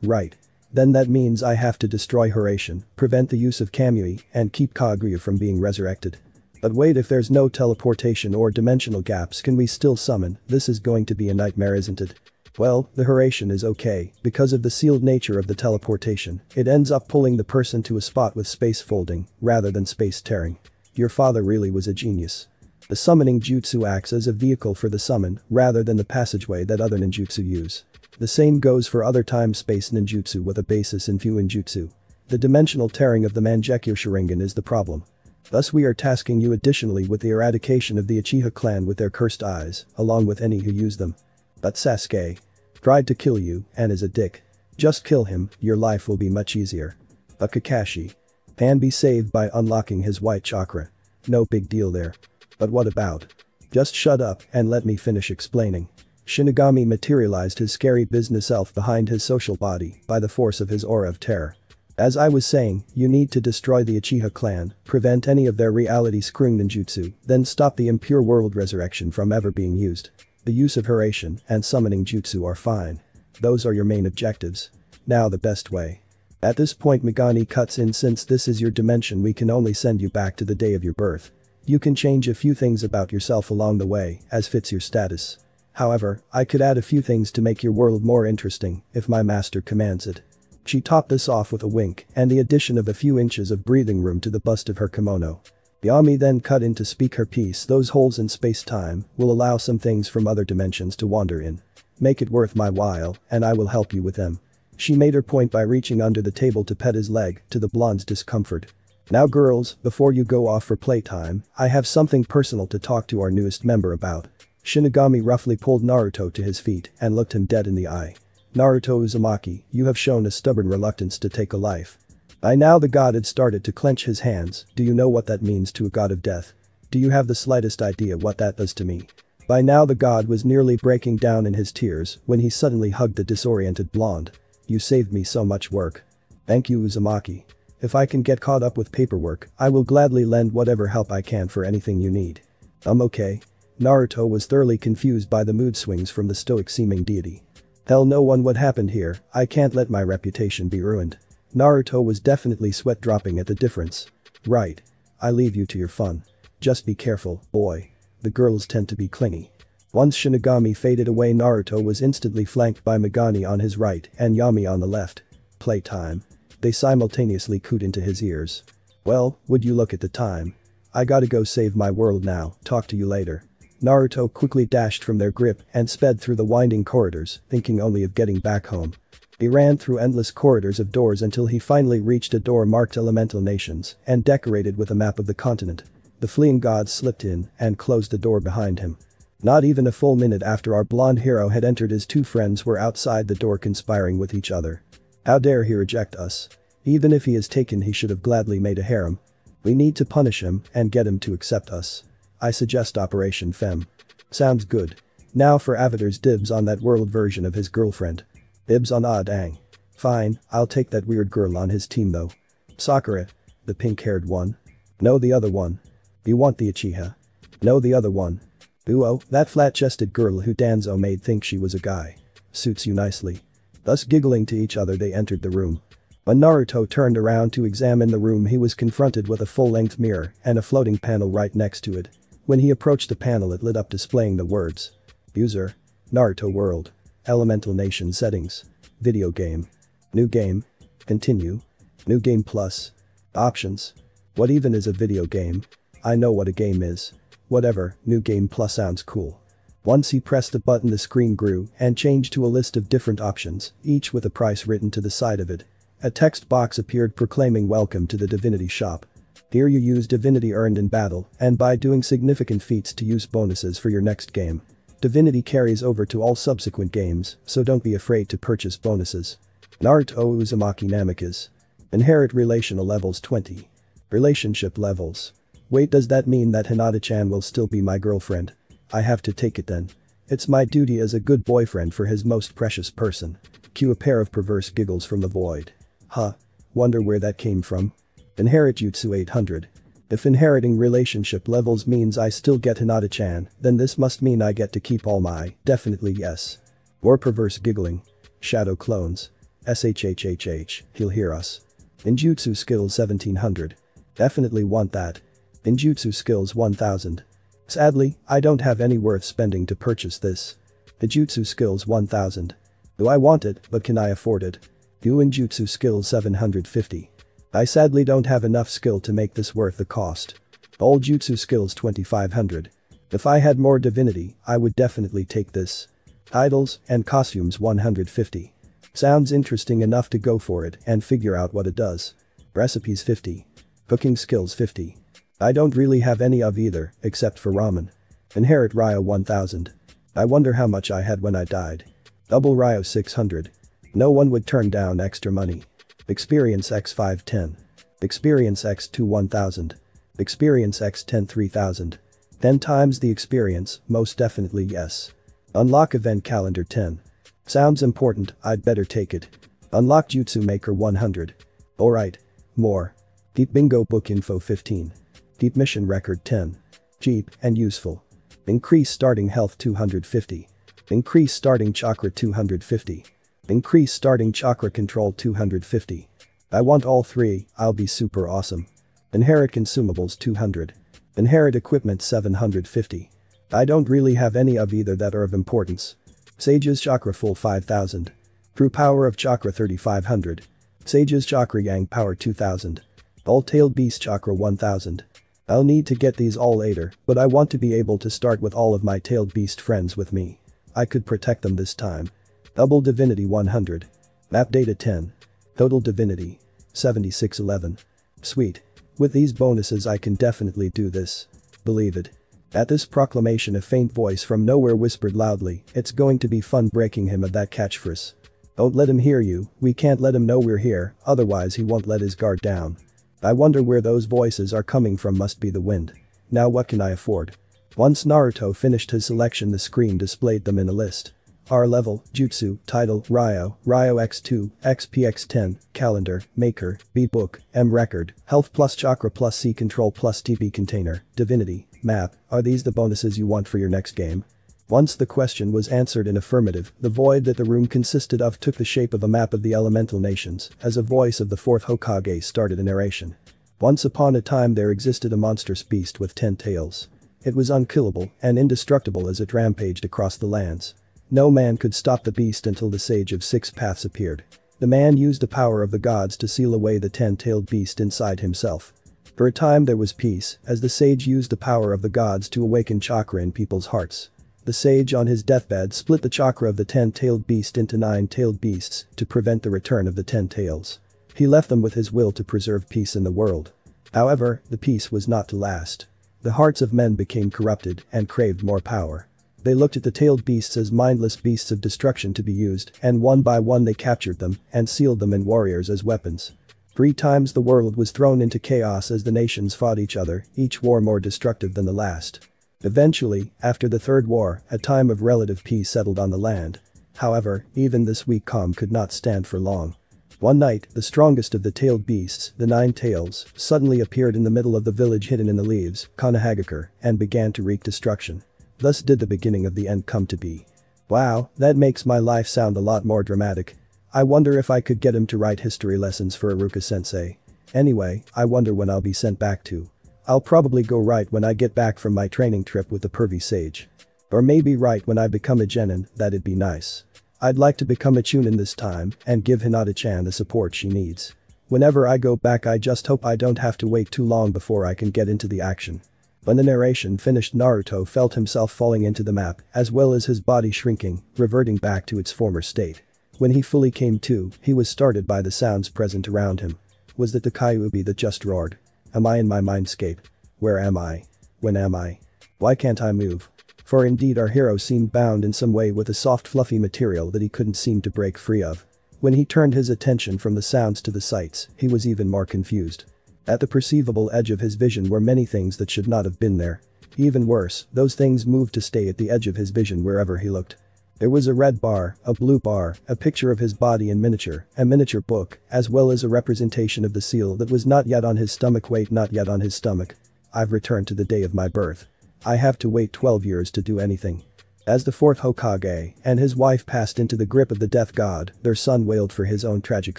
right? Then that means I have to destroy Harem, prevent the use of Kamui, and keep Kaguya from being resurrected. But wait, if there's no teleportation or dimensional gaps, can we still summon? This is going to be a nightmare, isn't it? Well, the Harem is okay, because of the sealed nature of the teleportation, it ends up pulling the person to a spot with space folding, rather than space tearing. Your father really was a genius. The summoning jutsu acts as a vehicle for the summon, rather than the passageway that other ninjutsu use. The same goes for other time-space ninjutsu with a basis in Fuin jutsu. The dimensional tearing of the Mangekyo Sharingan is the problem. Thus we are tasking you additionally with the eradication of the Uchiha clan with their cursed eyes, along with any who use them. But Sasuke tried to kill you and is a dick. Just kill him, your life will be much easier. But Kakashi can be saved by unlocking his white chakra. No big deal there. But what about? Just shut up and let me finish explaining. Shinigami materialized his scary business elf behind his social body by the force of his aura of terror. As I was saying, you need to destroy the Uchiha clan, prevent any of their reality-screwing ninjutsu, then stop the impure world resurrection from ever being used. The use of Harem and summoning jutsu are fine. Those are your main objectives. Now the best way. At this point Megane cuts in, since this is your dimension we can only send you back to the day of your birth. You can change a few things about yourself along the way, as fits your status. However, I could add a few things to make your world more interesting, if my master commands it. She topped this off with a wink and the addition of a few inches of breathing room to the bust of her kimono. Yami then cut in to speak her piece. Those holes in space-time will allow some things from other dimensions to wander in. Make it worth my while, and I will help you with them. She made her point by reaching under the table to pet his leg, to the blonde's discomfort. Now girls, before you go off for playtime, I have something personal to talk to our newest member about. Shinigami roughly pulled Naruto to his feet and looked him dead in the eye. Naruto Uzumaki, you have shown a stubborn reluctance to take a life. By now the god had started to clench his hands. Do you know what that means to a god of death? Do you have the slightest idea what that does to me? By now the god was nearly breaking down in his tears when he suddenly hugged the disoriented blonde. You saved me so much work. Thank you Uzumaki. If I can get caught up with paperwork, I will gladly lend whatever help I can for anything you need. Okay. Naruto was thoroughly confused by the mood swings from the stoic-seeming deity. Hell no, what happened here? I can't let my reputation be ruined. Naruto was definitely sweat-dropping at the difference. Right. I leave you to your fun. Just be careful, boy. The girls tend to be clingy. Once Shinigami faded away, Naruto was instantly flanked by Megane on his right and Yami on the left. Playtime. They simultaneously cooed into his ears. Well, would you look at the time? I gotta go save my world now, talk to you later. Naruto quickly dashed from their grip and sped through the winding corridors, thinking only of getting back home. He ran through endless corridors of doors until he finally reached a door marked Elemental Nations and decorated with a map of the continent. The fleeing god slipped in and closed the door behind him. Not even a full minute after our blonde hero had entered, his two friends were outside the door conspiring with each other. How dare he reject us? Even if he is taken, he should have gladly made a harem. We need to punish him and get him to accept us. I suggest Operation Femme. Sounds good. Now for Avatar's dibs on that world version of his girlfriend. Dibs on Dang. Fine, I'll take that weird girl on his team though. Sakura. The pink-haired one. No, the other one. You want the Uchiha? No, the other one. Uo, that flat-chested girl who Danzo made think she was a guy. Suits you nicely. Thus giggling to each other they entered the room. When Naruto turned around to examine the room, he was confronted with a full-length mirror and a floating panel right next to it. When he approached the panel, it lit up, displaying the words. User. Naruto World. Elemental Nation Settings. Video game. New game. Continue. New game plus. Options. What even is a video game? I know what a game is. Whatever, new game plus sounds cool. Once he pressed the button, the screen grew and changed to a list of different options, each with a price written to the side of it. A text box appeared proclaiming welcome to the Divinity Shop. Here you use divinity earned in battle and by doing significant feats to use bonuses for your next game. Divinity carries over to all subsequent games, so don't be afraid to purchase bonuses. Naruto Uzumaki Namikaze. Inherit relational levels 20. Relationship levels. Wait, does that mean that Hinata-chan will still be my girlfriend? I have to take it then. It's my duty as a good boyfriend for his most precious person. Cue a pair of perverse giggles from the void. Huh. Wonder where that came from. Inherit Jutsu 800. If inheriting relationship levels means I still get Hinata-chan, then this must mean I get to keep all my, definitely yes. Or perverse giggling. Shadow clones. SHHHH, he'll hear us. Ninjutsu skills 1700. Definitely want that. Ninjutsu skills 1000. Sadly, I don't have any worth spending to purchase this. Ninjutsu skills 1000. Do I want it, but can I afford it? Ninjutsu skills 750. I sadly don't have enough skill to make this worth the cost. All jutsu skills 2500. If I had more divinity, I would definitely take this. Idols and costumes 150. Sounds interesting enough to go for it and figure out what it does. Recipes 50. Cooking skills 50. I don't really have any of either, except for ramen. Inherit Ryo 1000. I wonder how much I had when I died. Double Ryo 600. No one would turn down extra money. Experience X 510. Experience X2 1000. Experience X10 3000. 10 times the experience, most definitely yes. Unlock event calendar 10. Sounds important, I'd better take it. Unlock Jutsu Maker 100. Alright. More. Deep Bingo Book Info 15. Deep Mission Record 10. Cheap and useful. Increase starting health 250. Increase starting chakra 250. Increase starting chakra control 250. I want all three, I'll be super awesome. Inherit consumables 200. Inherit equipment 750. I don't really have any of either that are of importance. Sage's chakra full 5000. True power of chakra 3500. Sage's chakra yang power 2000. All-tailed beast chakra 1000. I'll need to get these all later, but I want to be able to start with all of my tailed beast friends with me. I could protect them this time. Double divinity 100. Map data 10. Total divinity. 7611. Sweet. With these bonuses I can definitely do this. Believe it. At this proclamation a faint voice from nowhere whispered loudly, it's going to be fun breaking him of that catchphrase. Don't let him hear you, we can't let him know we're here, otherwise he won't let his guard down. I wonder where those voices are coming from, must be the wind. Now what can I afford? Once Naruto finished his selection the screen displayed them in a list. R level, Jutsu, Title, Ryo X2, XPX10, Calendar, Maker, Beat Book, M Record, Health plus Chakra plus C Control plus TB Container, Divinity, Map, are these the bonuses you want for your next game? Once the question was answered in affirmative, the void that the room consisted of took the shape of a map of the elemental nations, as a voice of the fourth Hokage started a narration. Once upon a time there existed a monstrous beast with 10 tails. It was unkillable and indestructible as it rampaged across the lands. No man could stop the beast until the Sage of Six Paths appeared. The man used the power of the gods to seal away the 10-tailed beast inside himself. For a time there was peace, as the sage used the power of the gods to awaken chakra in people's hearts. The sage on his deathbed split the chakra of the 10-tailed beast into 9-tailed beasts to prevent the return of the 10 tails. He left them with his will to preserve peace in the world. However, the peace was not to last. The hearts of men became corrupted and craved more power. They looked at the tailed beasts as mindless beasts of destruction to be used, and one by one they captured them and sealed them in warriors as weapons. 3 times the world was thrown into chaos as the nations fought each other, each war more destructive than the last. Eventually, after the Third War, a time of relative peace settled on the land. However, even this weak calm could not stand for long. One night, the strongest of the tailed beasts, the 9 tails, suddenly appeared in the middle of the village hidden in the leaves, Konohagakure, and began to wreak destruction. Thus did the beginning of the end come to be. Wow, that makes my life sound a lot more dramatic. I wonder if I could get him to write history lessons for Iruka-sensei. Anyway, I wonder when I'll be sent back to. I'll probably go right when I get back from my training trip with the pervy sage. Or maybe right when I become a genin, that'd be nice. I'd like to become a chunin this time and give Hinata-chan the support she needs. Whenever I go back I just hope I don't have to wait too long before I can get into the action. When the narration finished Naruto felt himself falling into the map as well as his body shrinking, reverting back to its former state. When he fully came to, he was startled by the sounds present around him. Was that the Kyuubi that just roared? Am I in my mindscape? Where am I? When am I? Why can't I move? For indeed our hero seemed bound in some way with a soft fluffy material that he couldn't seem to break free of. When he turned his attention from the sounds to the sights, he was even more confused. At the perceivable edge of his vision were many things that should not have been there. Even worse, those things moved to stay at the edge of his vision wherever he looked. There was a red bar, a blue bar, a picture of his body in miniature, a miniature book, as well as a representation of the seal that was not yet on his stomach. Wait, not yet on his stomach. I've returned to the day of my birth. I have to wait 12 years to do anything. As the fourth Hokage and his wife passed into the grip of the death god, their son wailed for his own tragic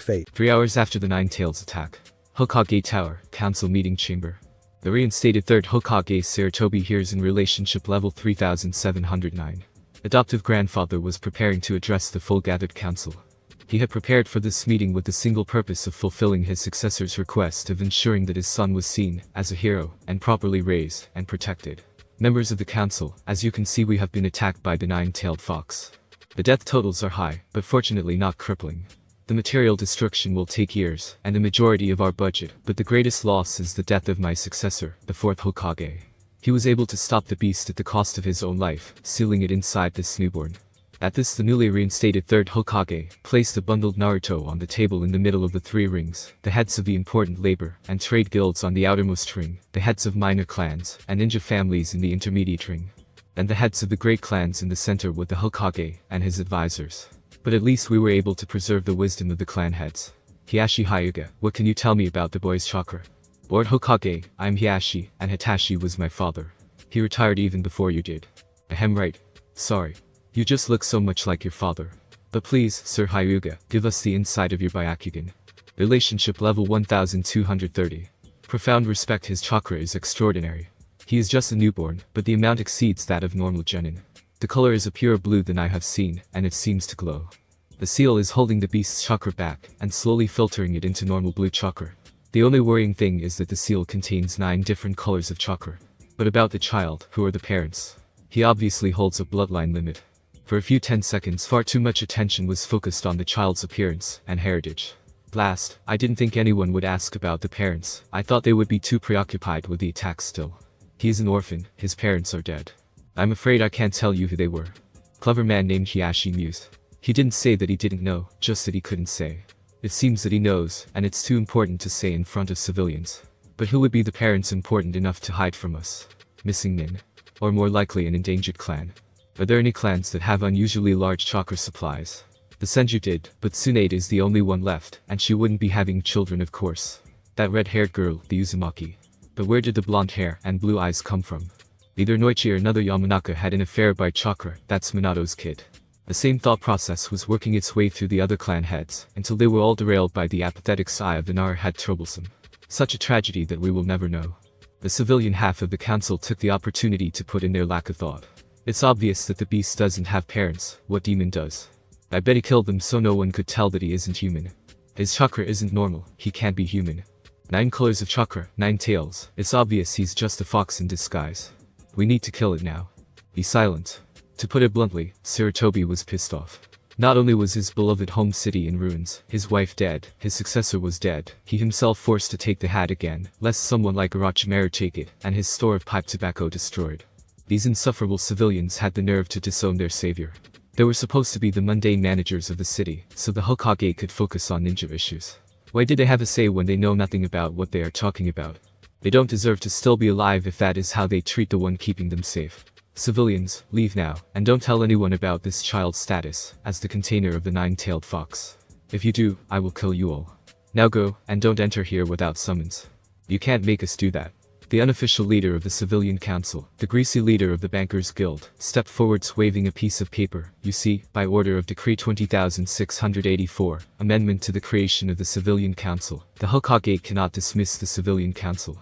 fate. 3 hours after the Nine Tails attack. Hokage Tower, Council Meeting Chamber. The reinstated third Hokage Sarutobi hears in relationship level 3709. Adoptive grandfather was preparing to address the full gathered council. He had prepared for this meeting with the single purpose of fulfilling his successor's request of ensuring that his son was seen as a hero and properly raised and protected. Members of the council, as you can see, we have been attacked by the nine-tailed fox. The death totals are high, but fortunately not crippling. The material destruction will take years and the majority of our budget, but the greatest loss is the death of my successor, the fourth Hokage. He was able to stop the beast at the cost of his own life, sealing it inside this newborn. At this, the newly reinstated third Hokage placed a bundled Naruto on the table in the middle of the three rings, the heads of the important labor and trade guilds on the outermost ring, the heads of minor clans and ninja families in the intermediate ring, and the heads of the great clans in the center with the Hokage and his advisors. But at least we were able to preserve the wisdom of the clan heads. Hiyashi Hyuga, what can you tell me about the boy's chakra? Lord Hokage, I'm Hiyashi, and Hitachi was my father. He retired even before you did. Ahem, right. Sorry. You just look so much like your father. But please, Sir Hyuga, give us the inside of your Byakugan. Relationship level 1230. Profound respect. His chakra is extraordinary. He is just a newborn, but the amount exceeds that of normal genin. The color is a purer blue than I have seen, and it seems to glow. The seal is holding the beast's chakra back and slowly filtering it into normal blue chakra. The only worrying thing is that the seal contains 9 different colors of chakra. But about the child, who are the parents? He obviously holds a bloodline limit. For a few 10 seconds, far too much attention was focused on the child's appearance and heritage. Blast, I didn't think anyone would ask about the parents. I thought they would be too preoccupied with the attack still. He is an orphan, his parents are dead. I'm afraid I can't tell you who they were. Clever man named Hiyashi mused. He didn't say that he didn't know, just that he couldn't say. It seems that he knows, and it's too important to say in front of civilians. But who would be the parents important enough to hide from us? Missing nin? Or more likely an endangered clan? Are there any clans that have unusually large chakra supplies? The Senju did, but Tsunade is the only one left, and she wouldn't be having children, of course. That red-haired girl, the Uzumaki. But where did the blonde hair and blue eyes come from? Either Noichi or another Yamanaka had an affair by chakra. That's Minato's kid. The same thought process was working its way through the other clan heads, until they were all derailed by the apathetic sigh of the Narhead troublesome. Such a tragedy that we will never know. The civilian half of the council took the opportunity to put in their lack of thought. It's obvious that the beast doesn't have parents. What demon does? I bet he killed them so no one could tell that he isn't human. His chakra isn't normal, he can't be human. 9 colors of chakra, 9 tails. It's obvious he's just a fox in disguise. We need to kill it now. Be silent. To put it bluntly, Sarutobi was pissed off. Not only was his beloved home city in ruins, his wife dead, his successor was dead, he himself forced to take the hat again, lest someone like Orochimaru take it, and his store of pipe tobacco destroyed. These insufferable civilians had the nerve to disown their savior. They were supposed to be the mundane managers of the city, so the Hokage could focus on ninja issues. Why did they have a say when they know nothing about what they are talking about? They don't deserve to still be alive if that is how they treat the one keeping them safe. Civilians, leave now, and don't tell anyone about this child's status, as the container of the 9-tailed fox. If you do, I will kill you all. Now go, and don't enter here without summons. You can't make us do that. The unofficial leader of the civilian council, the greasy leader of the bankers guild, stepped forwards waving a piece of paper. You see, by order of Decree 20,684, amendment to the creation of the civilian council, the Hokage cannot dismiss the civilian council.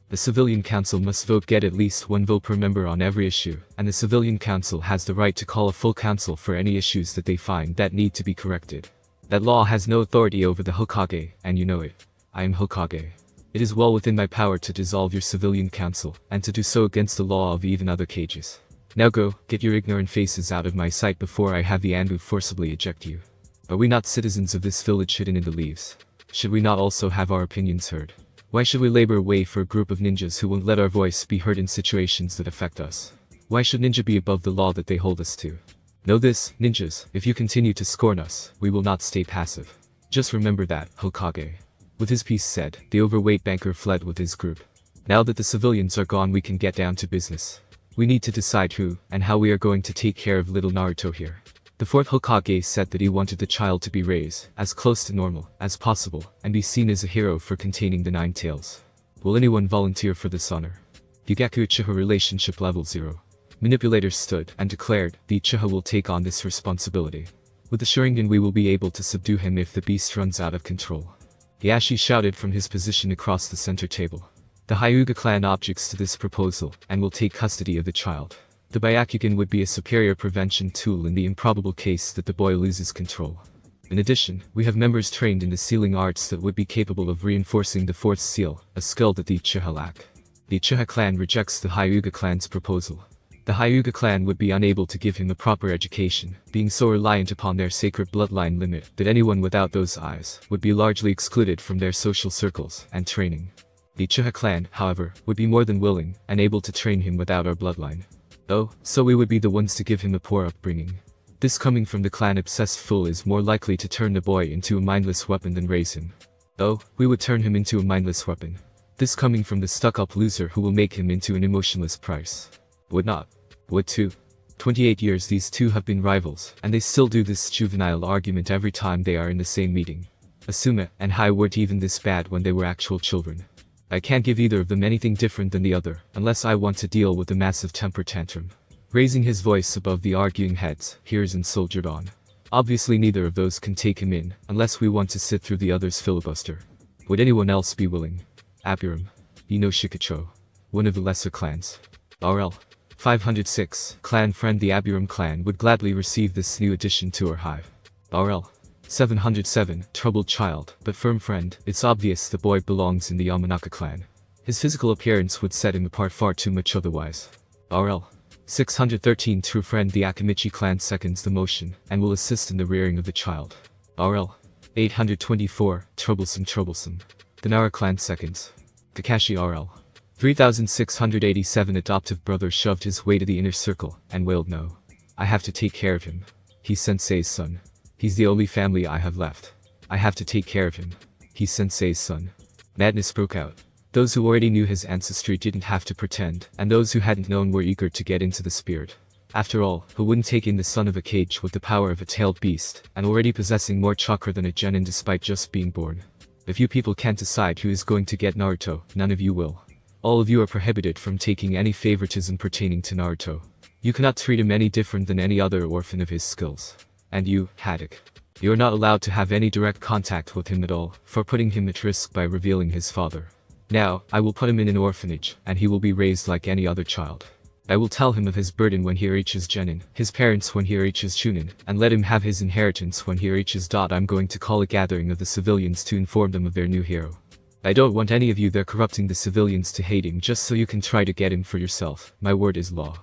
The civilian council must get at least 1 vote per member on every issue, and the civilian council has the right to call a full council for any issues that they find that need to be corrected. That law has no authority over the Hokage, and you know it. I am Hokage. It is well within my power to dissolve your civilian council, and to do so against the law of even other cages. Now go, get your ignorant faces out of my sight before I have the Anbu forcibly eject you. Are we not citizens of this village hidden in the leaves? Should we not also have our opinions heard? Why should we labor away for a group of ninjas who won't let our voice be heard in situations that affect us? Why should ninja be above the law that they hold us to? Know this, ninjas, if you continue to scorn us, we will not stay passive. Just remember that, Hokage. With his piece said, the overweight banker fled with his group. Now that the civilians are gone, we can get down to business. We need to decide who and how we are going to take care of little Naruto here. The fourth Hokage said that he wanted the child to be raised as close to normal as possible and be seen as a hero for containing the 9 tails. Will anyone volunteer for this honor? Yugaku Uchiha relationship level 0. Manipulator stood and declared, the Uchiha will take on this responsibility. With the Sharingan we will be able to subdue him if the beast runs out of control. Yashi shouted from his position across the center table. The Hyuga clan objects to this proposal and will take custody of the child. The Byakugan would be a superior prevention tool in the improbable case that the boy loses control. In addition, we have members trained in the sealing arts that would be capable of reinforcing the fourth seal, a skill that the Uchiha lack. The Uchiha clan rejects the Hyuga clan's proposal. The Hyuga clan would be unable to give him a proper education, being so reliant upon their sacred bloodline limit that anyone without those eyes would be largely excluded from their social circles and training. The Uchiha clan, however, would be more than willing and able to train him without our bloodline. Oh, so we would be the ones to give him a poor upbringing. This coming from the clan-obsessed fool is more likely to turn the boy into a mindless weapon than raise him. Oh, we would turn him into a mindless weapon. This coming from the stuck-up loser who will make him into an emotionless price. Would not. Would too. 28 years these two have been rivals, and they still do this juvenile argument every time they are in the same meeting. Asuma and Hai weren't even this bad when they were actual children. I can't give either of them anything different than the other, unless I want to deal with a massive temper tantrum. Raising his voice above the arguing heads, Hiruzen soldiered on. Obviously neither of those can take him in, unless we want to sit through the other's filibuster. Would anyone else be willing? Abiram. Ino Shikacho. One of the lesser clans. RL. 506. Clan friend. The Abiram clan would gladly receive this new addition to our hive. RL. 707. Troubled child, but firm friend. It's obvious the boy belongs in the Yamanaka clan. His physical appearance would set him apart far too much otherwise. RL. 613. True friend. The Akamichi clan seconds the motion and will assist in the rearing of the child. RL. 824. Troublesome. The Nara clan seconds. Kakashi RL. 3687. Adoptive brother shoved his way to the inner circle and wailed, no. I have to take care of him. He's Sensei's son. He's the only family I have left. I have to take care of him. He's Sensei's son. Madness broke out. Those who already knew his ancestry didn't have to pretend, and those who hadn't known were eager to get into the spirit. After all, who wouldn't take in the son of a cage with the power of a tailed beast, and already possessing more chakra than a genin despite just being born? If you people can't decide who is going to get Naruto, none of you will. All of you are prohibited from taking any favoritism pertaining to Naruto. You cannot treat him any different than any other orphan of his skills. And you, Haddock. You are not allowed to have any direct contact with him at all, for putting him at risk by revealing his father. Now, I will put him in an orphanage, and he will be raised like any other child. I will tell him of his burden when he reaches Genin, his parents when he reaches Chunin, and let him have his inheritance when he reaches. I'm going to call a gathering of the civilians to inform them of their new hero. I don't want any of you there corrupting the civilians to hate him just so you can try to get him for yourself. My word is law.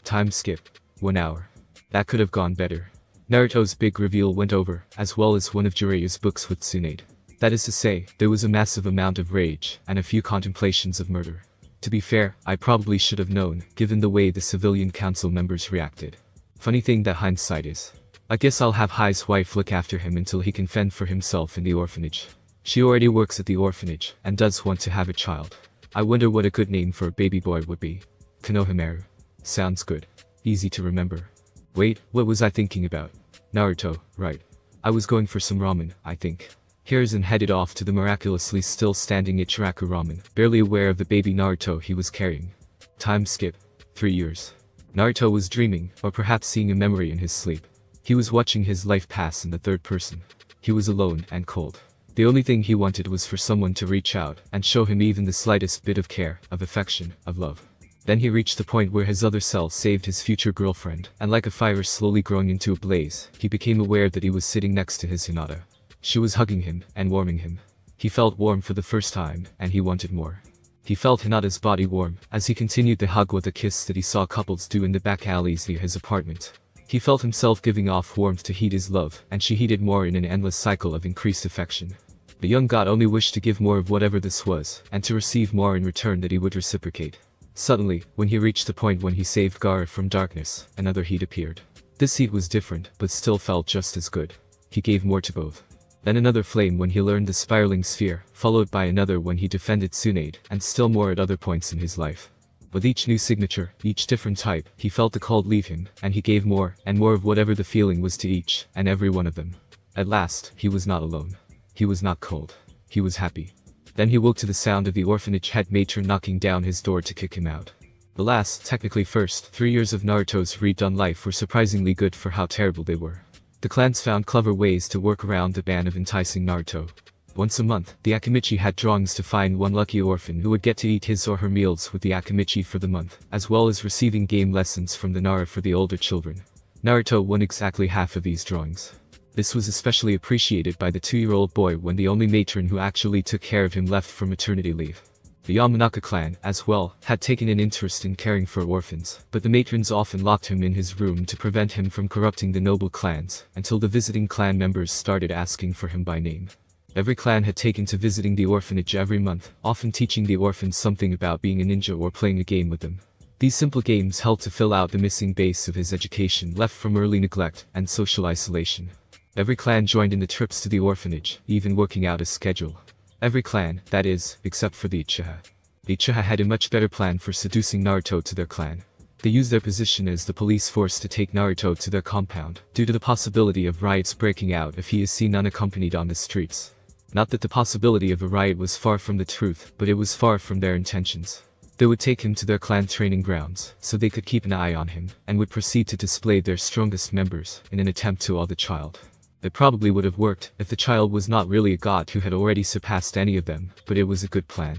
Time skip. 1 hour. That could have gone better. Naruto's big reveal went over, as well as one of Jiraiya's books with Tsunade. That is to say, there was a massive amount of rage, and a few contemplations of murder. To be fair, I probably should have known, given the way the civilian council members reacted. Funny thing that hindsight is. I guess I'll have Hai's wife look after him until he can fend for himself in the orphanage. She already works at the orphanage, and does want to have a child. I wonder what a good name for a baby boy would be. Konohamaru. Sounds good. Easy to remember. Wait, what was I thinking about? Naruto, right. I was going for some ramen, I think. Hiruzen headed off to the miraculously still standing Ichiraku ramen, barely aware of the baby Naruto he was carrying. Time skip. 3 years. Naruto was dreaming, or perhaps seeing a memory in his sleep. He was watching his life pass in the third person. He was alone and cold. The only thing he wanted was for someone to reach out and show him even the slightest bit of care, of affection, of love. Then he reached the point where his other self saved his future girlfriend, and like a fire slowly growing into a blaze, he became aware that he was sitting next to his Hinata. She was hugging him and warming him. He felt warm for the first time, and he wanted more. He felt Hinata's body warm, as he continued the hug with a kiss that he saw couples do in the back alleys near his apartment. He felt himself giving off warmth to heat his love, and she heated more in an endless cycle of increased affection. The young god only wished to give more of whatever this was, and to receive more in return that he would reciprocate. Suddenly, when he reached the point when he saved Gaara from darkness, another heat appeared. This heat was different, but still felt just as good. He gave more to both. Then another flame when he learned the spiraling sphere, followed by another when he defended Tsunade, and still more at other points in his life. With each new signature, each different type, he felt the cold leave him, and he gave more and more of whatever the feeling was to each and every one of them. At last, he was not alone. He was not cold. He was happy. Then he woke to the sound of the orphanage head matron knocking down his door to kick him out. The last, technically first, 3 years of Naruto's redone life were surprisingly good for how terrible they were. The clans found clever ways to work around the ban of enticing Naruto. Once a month, the Akimichi had drawings to find one lucky orphan who would get to eat his or her meals with the Akimichi for the month, as well as receiving game lessons from the Nara for the older children. Naruto won exactly half of these drawings. This was especially appreciated by the 2-year-old boy when the only matron who actually took care of him left for maternity leave. The Yamanaka clan, as well, had taken an interest in caring for orphans, but the matrons often locked him in his room to prevent him from corrupting the noble clans, until the visiting clan members started asking for him by name. Every clan had taken to visiting the orphanage every month, often teaching the orphans something about being a ninja or playing a game with them. These simple games helped to fill out the missing base of his education left from early neglect and social isolation. Every clan joined in the trips to the orphanage, even working out a schedule. Every clan, that is, except for the Uchiha. The Uchiha had a much better plan for seducing Naruto to their clan. They used their position as the police force to take Naruto to their compound, due to the possibility of riots breaking out if he is seen unaccompanied on the streets. Not that the possibility of a riot was far from the truth, but it was far from their intentions. They would take him to their clan training grounds, so they could keep an eye on him, and would proceed to display their strongest members, in an attempt to awe the child. It probably would have worked if the child was not really a god who had already surpassed any of them, but it was a good plan.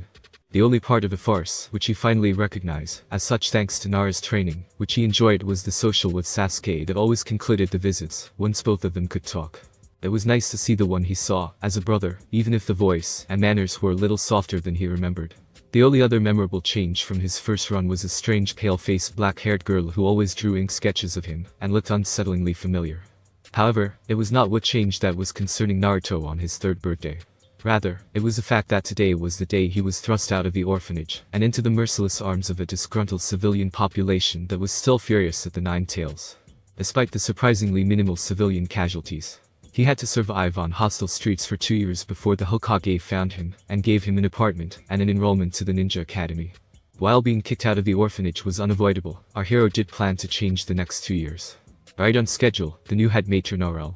The only part of the farce, which he finally recognized, as such thanks to Nara's training, which he enjoyed was the social with Sasuke that always concluded the visits, once both of them could talk. It was nice to see the one he saw, as a brother, even if the voice and manners were a little softer than he remembered. The only other memorable change from his first run was a strange pale-faced black-haired girl who always drew ink sketches of him, and looked unsettlingly familiar. However, it was not what changed that was concerning Naruto on his 3rd birthday. Rather, it was the fact that today was the day he was thrust out of the orphanage, and into the merciless arms of a disgruntled civilian population that was still furious at the Nine Tails. Despite the surprisingly minimal civilian casualties, he had to survive on hostile streets for 2 years before the Hokage found him, and gave him an apartment and an enrollment to the Ninja Academy. While being kicked out of the orphanage was unavoidable, our hero did plan to change the next 2 years. Right on schedule, the new head matron RL.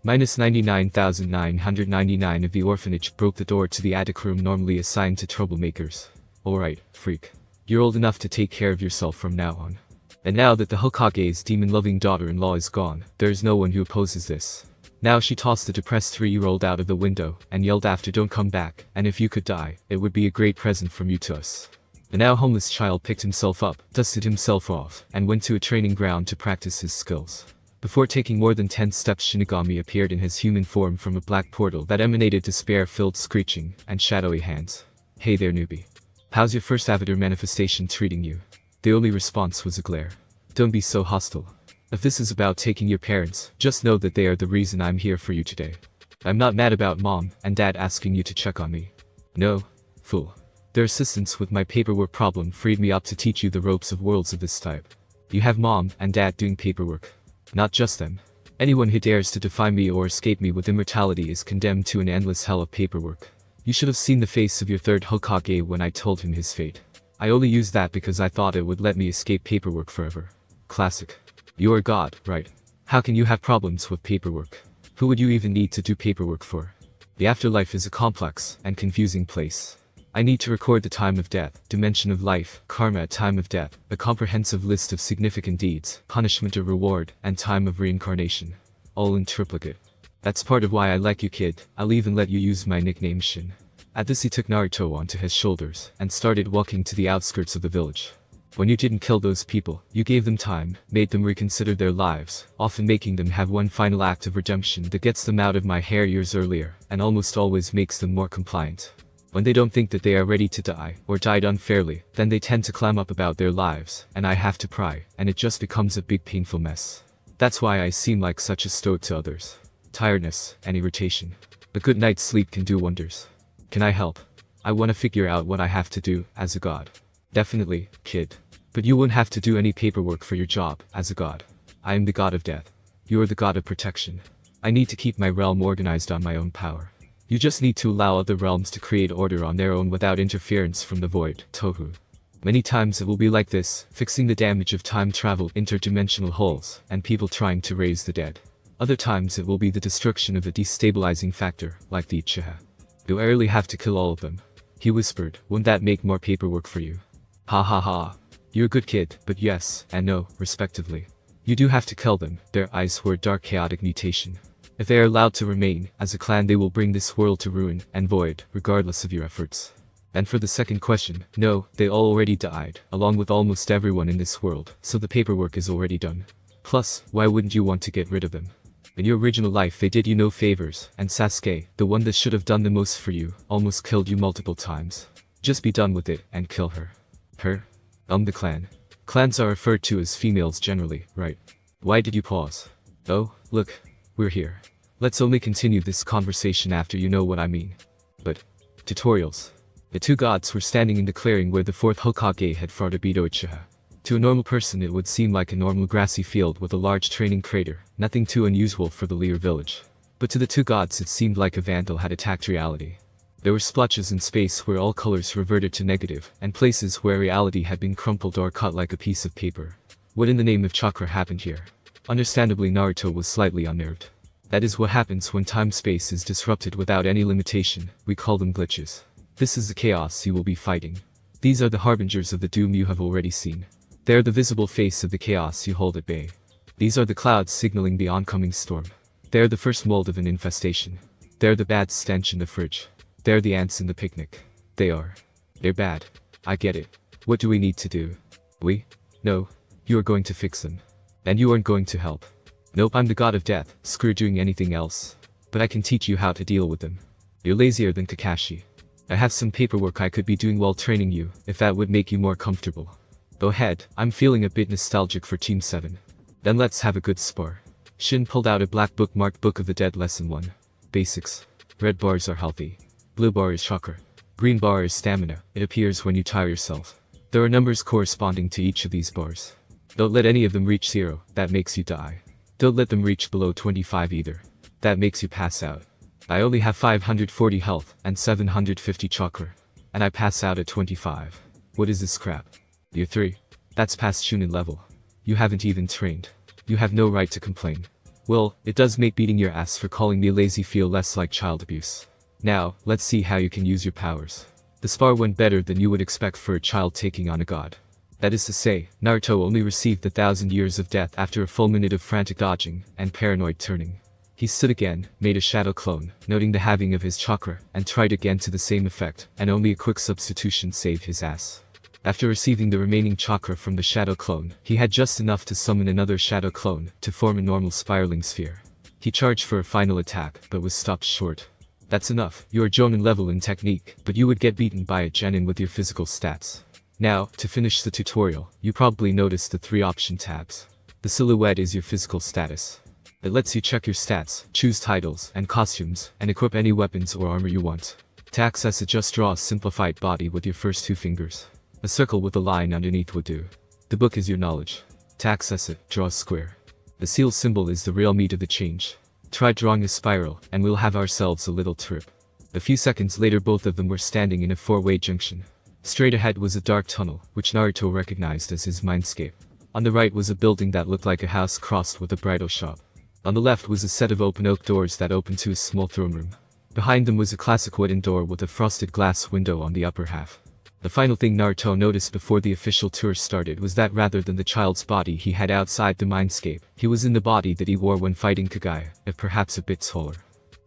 Minus 99,999 of the orphanage broke the door to the attic room normally assigned to troublemakers. Alright, freak. You're old enough to take care of yourself from now on. And now that the Hokage's demon-loving daughter-in-law is gone, there is no one who opposes this. Now she tossed the depressed 3-year-old out of the window, and yelled after, "Don't come back, and if you could die, it would be a great present from you to us." The now homeless child picked himself up, dusted himself off, and went to a training ground to practice his skills. Before taking more than 10 steps, Shinigami appeared in his human form from a black portal that emanated despair-filled screeching and shadowy hands. "Hey there, newbie. How's your first avatar manifestation treating you?" The only response was a glare. "Don't be so hostile. If this is about taking your parents, just know that they are the reason I'm here for you today. I'm not mad about mom and dad asking you to check on me. No, fool. Their assistance with my paperwork problem freed me up to teach you the ropes of worlds of this type. You have mom and dad doing paperwork. Not just them. Anyone who dares to defy me or escape me with immortality is condemned to an endless hell of paperwork. You should have seen the face of your 3rd Hokage when I told him his fate. I only used that because I thought it would let me escape paperwork forever. Classic. You're a god, right? How can you have problems with paperwork? Who would you even need to do paperwork for? The afterlife is a complex and confusing place. I need to record the time of death, dimension of life, karma at time of death, a comprehensive list of significant deeds, punishment or reward, and time of reincarnation. All in triplicate. That's part of why I like you, kid. I'll even let you use my nickname Shin. At this he took Naruto onto his shoulders, and started walking to the outskirts of the village. When you didn't kill those people, you gave them time, made them reconsider their lives, often making them have one final act of redemption that gets them out of my hair years earlier, and almost always makes them more compliant. When they don't think that they are ready to die, or died unfairly, then they tend to clam up about their lives, and I have to pry, and it just becomes a big painful mess. That's why I seem like such a stoic to others. Tiredness, and irritation. A good night's sleep can do wonders. Can I help? I want to figure out what I have to do, as a god. Definitely, kid. But you won't have to do any paperwork for your job, as a god. I am the god of death. You are the god of protection. I need to keep my realm organized on my own power. You just need to allow other realms to create order on their own without interference from the void, Tohu. Many times it will be like this, fixing the damage of time travel, interdimensional holes, and people trying to raise the dead. Other times it will be the destruction of a destabilizing factor, like the Uchiha. Do I really have to kill all of them? He whispered, wouldn't that make more paperwork for you? Ha ha ha. You're a good kid, but yes, and no, respectively. You do have to kill them. Their eyes were a dark chaotic mutation. If they are allowed to remain, as a clan they will bring this world to ruin and void, regardless of your efforts. And for the second question, no, they all already died, along with almost everyone in this world, so the paperwork is already done. Plus, why wouldn't you want to get rid of them? In your original life they did you no favors, and Sasuke, the one that should have done the most for you, almost killed you multiple times. Just be done with it, and kill her. Her? The clan. Clans are referred to as females generally, right? Why did you pause? Oh, look, we're here. Let's only continue this conversation after you know what I mean. But, tutorials. The two gods were standing in the clearing where the fourth Hokage had fought Obito Uchiha. To a normal person it would seem like a normal grassy field with a large training crater, nothing too unusual for the Lear village. But to the two gods it seemed like a vandal had attacked reality. There were splotches in space where all colors reverted to negative, and places where reality had been crumpled or cut like a piece of paper. What in the name of chakra happened here? Understandably Naruto was slightly unnerved. That is what happens when time-space is disrupted without any limitation, we call them glitches. This is the chaos you will be fighting. These are the harbingers of the doom you have already seen. They are the visible face of the chaos you hold at bay. These are the clouds signaling the oncoming storm. They are the first mold of an infestation. They are the bad stench in the fridge. They are the ants in the picnic. They're bad. I get it. What do we need to do? No. You are going to fix them. And you aren't going to help. Nope, I'm the god of death, screw doing anything else. But I can teach you how to deal with them. You're lazier than Kakashi. I have some paperwork I could be doing while training you, if that would make you more comfortable. Go ahead, I'm feeling a bit nostalgic for Team 7. Then let's have a good spar. Shin pulled out a black book marked Book of the Dead Lesson 1. Basics. Red bars are healthy. Blue bar is chakra. Green bar is stamina, it appears when you tire yourself. There are numbers corresponding to each of these bars. Don't let any of them reach 0, that makes you die. Don't let them reach below 25 either. That makes you pass out. I only have 540 health and 750 chakra. And I pass out at 25. What is this crap? You're 3. That's past Chunin level. You haven't even trained. You have no right to complain. Well, it does make beating your ass for calling me lazy feel less like child abuse. Now, let's see how you can use your powers. The spar went better than you would expect for a child taking on a god. That is to say, Naruto only received the 1,000 years of death after a full minute of frantic dodging and paranoid turning. He stood again, made a shadow clone, noting the halving of his chakra, and tried again to the same effect, and only a quick substitution saved his ass. After receiving the remaining chakra from the shadow clone, he had just enough to summon another shadow clone, to form a normal spiraling sphere. He charged for a final attack, but was stopped short. That's enough, you are Jonin level in technique, but you would get beaten by a genin with your physical stats. Now, to finish the tutorial, you probably noticed the 3 option tabs. The silhouette is your physical status. It lets you check your stats, choose titles and costumes, and equip any weapons or armor you want. To access it, just draw a simplified body with your first 2 fingers. A circle with a line underneath would do. The book is your knowledge. To access it, draw a square. The seal symbol is the real meat of the change. Try drawing a spiral, and we'll have ourselves a little trip. A few seconds later both of them were standing in a 4-way junction. Straight ahead was a dark tunnel, which Naruto recognized as his mindscape. On the right was a building that looked like a house crossed with a bridal shop. On the left was a set of open oak doors that opened to a small throne room. Behind them was a classic wooden door with a frosted glass window on the upper half. The final thing Naruto noticed before the official tour started was that rather than the child's body he had outside the mindscape, he was in the body that he wore when fighting Kaguya, if perhaps a bit taller.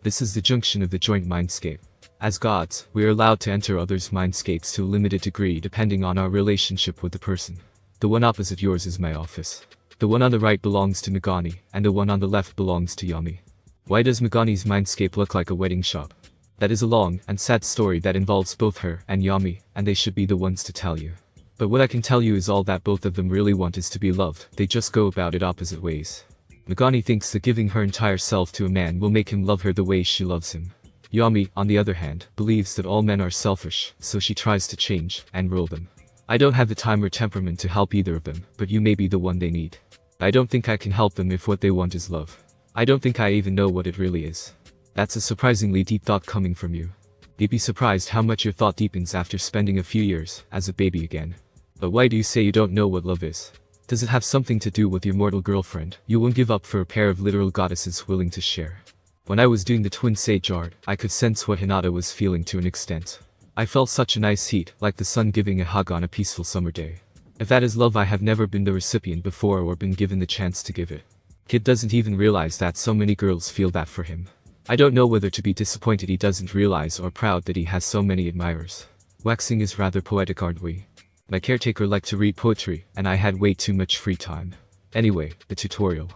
This is the junction of the joint mindscape. As gods, we are allowed to enter others' mindscapes to a limited degree depending on our relationship with the person. The one opposite yours is my office. The one on the right belongs to Megami, and the one on the left belongs to Yami. Why does Megani's mindscape look like a wedding shop? That is a long and sad story that involves both her and Yami, and they should be the ones to tell you. But what I can tell you is all that both of them really want is to be loved, they just go about it opposite ways. Megani thinks that giving her entire self to a man will make him love her the way she loves him. Yami, on the other hand, believes that all men are selfish, so she tries to change and rule them. I don't have the time or temperament to help either of them, but you may be the one they need. I don't think I can help them if what they want is love. I don't think I even know what it really is. That's a surprisingly deep thought coming from you. You'd be surprised how much your thought deepens after spending a few years as a baby again. But why do you say you don't know what love is? Does it have something to do with your mortal girlfriend you won't give up for a pair of literal goddesses willing to share? When I was doing the twin sage art, I could sense what Hinata was feeling to an extent. I felt such a nice heat, like the sun giving a hug on a peaceful summer day. If that is love, I have never been the recipient before or been given the chance to give it. Kid doesn't even realize that so many girls feel that for him. I don't know whether to be disappointed he doesn't realize or proud that he has so many admirers. Waxing is rather poetic, aren't we? My caretaker liked to read poetry, and I had way too much free time. Anyway, the tutorial.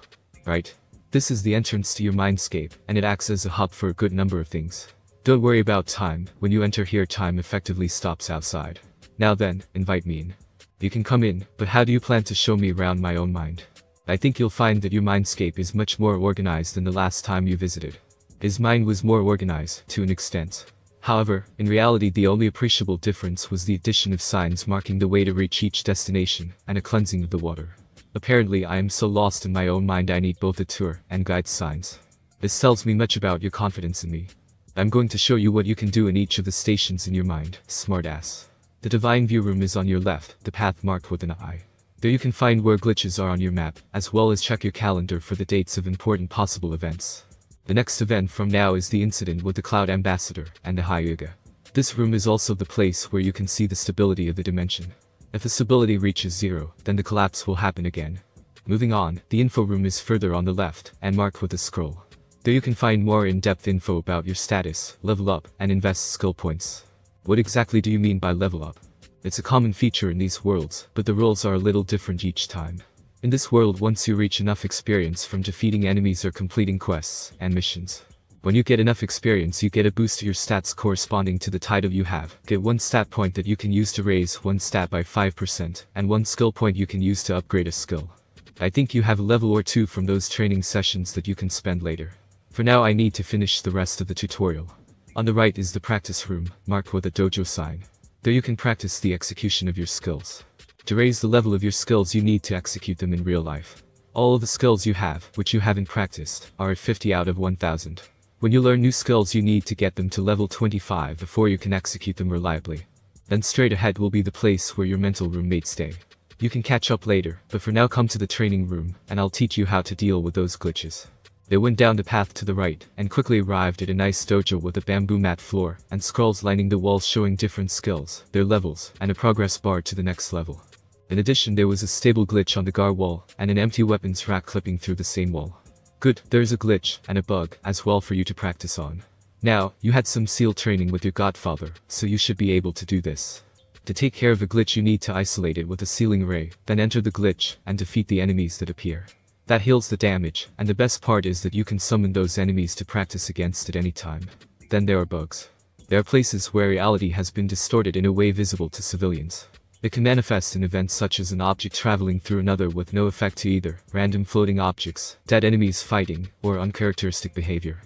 Right? This is the entrance to your mindscape, and it acts as a hub for a good number of things. Don't worry about time. When you enter here, time effectively stops outside. Now then, invite me in. You can come in, but how do you plan to show me around my own mind? I think you'll find that your mindscape is much more organized than the last time you visited. His mind was more organized, to an extent. However, in reality the only appreciable difference was the addition of signs marking the way to reach each destination, and a cleansing of the water. Apparently I am so lost in my own mind I need both a tour and guide signs. This tells me much about your confidence in me. I'm going to show you what you can do in each of the stations in your mind, smartass. The Divine View Room is on your left, the path marked with an eye. There you can find where glitches are on your map, as well as check your calendar for the dates of important possible events. The next event from now is the incident with the Cloud Ambassador and the Hyuga. This room is also the place where you can see the stability of the dimension. If the stability reaches 0, then the collapse will happen again. Moving on, the info room is further on the left, and marked with a scroll. There you can find more in-depth info about your status, level up, and invest skill points. What exactly do you mean by level up? It's a common feature in these worlds, but the rules are a little different each time. In this world, once you reach enough experience from defeating enemies or completing quests and missions. When you get enough experience, you get a boost to your stats corresponding to the title you have. Get one stat point that you can use to raise one stat by 5%, and one skill point you can use to upgrade a skill. I think you have a level or two from those training sessions that you can spend later. For now I need to finish the rest of the tutorial. On the right is the practice room, marked with a dojo sign. There you can practice the execution of your skills. To raise the level of your skills you need to execute them in real life. All of the skills you have, which you haven't practiced, are at 50 out of 1000. When you learn new skills you need to get them to level 25 before you can execute them reliably. Then straight ahead will be the place where your mental roommates stay. You can catch up later, but for now come to the training room, and I'll teach you how to deal with those glitches. They went down the path to the right, and quickly arrived at a nice dojo with a bamboo mat floor, and scrolls lining the walls showing different skills, their levels, and a progress bar to the next level. In addition, there was a stable glitch on the guard wall, and an empty weapons rack clipping through the same wall. Good, there's a glitch, and a bug, as well for you to practice on. Now, you had some SEAL training with your godfather, so you should be able to do this. To take care of a glitch you need to isolate it with a sealing ray, then enter the glitch, and defeat the enemies that appear. That heals the damage, and the best part is that you can summon those enemies to practice against at any time. Then there are bugs. There are places where reality has been distorted in a way visible to civilians. It can manifest in events such as an object traveling through another with no effect to either, random floating objects, dead enemies fighting, or uncharacteristic behavior.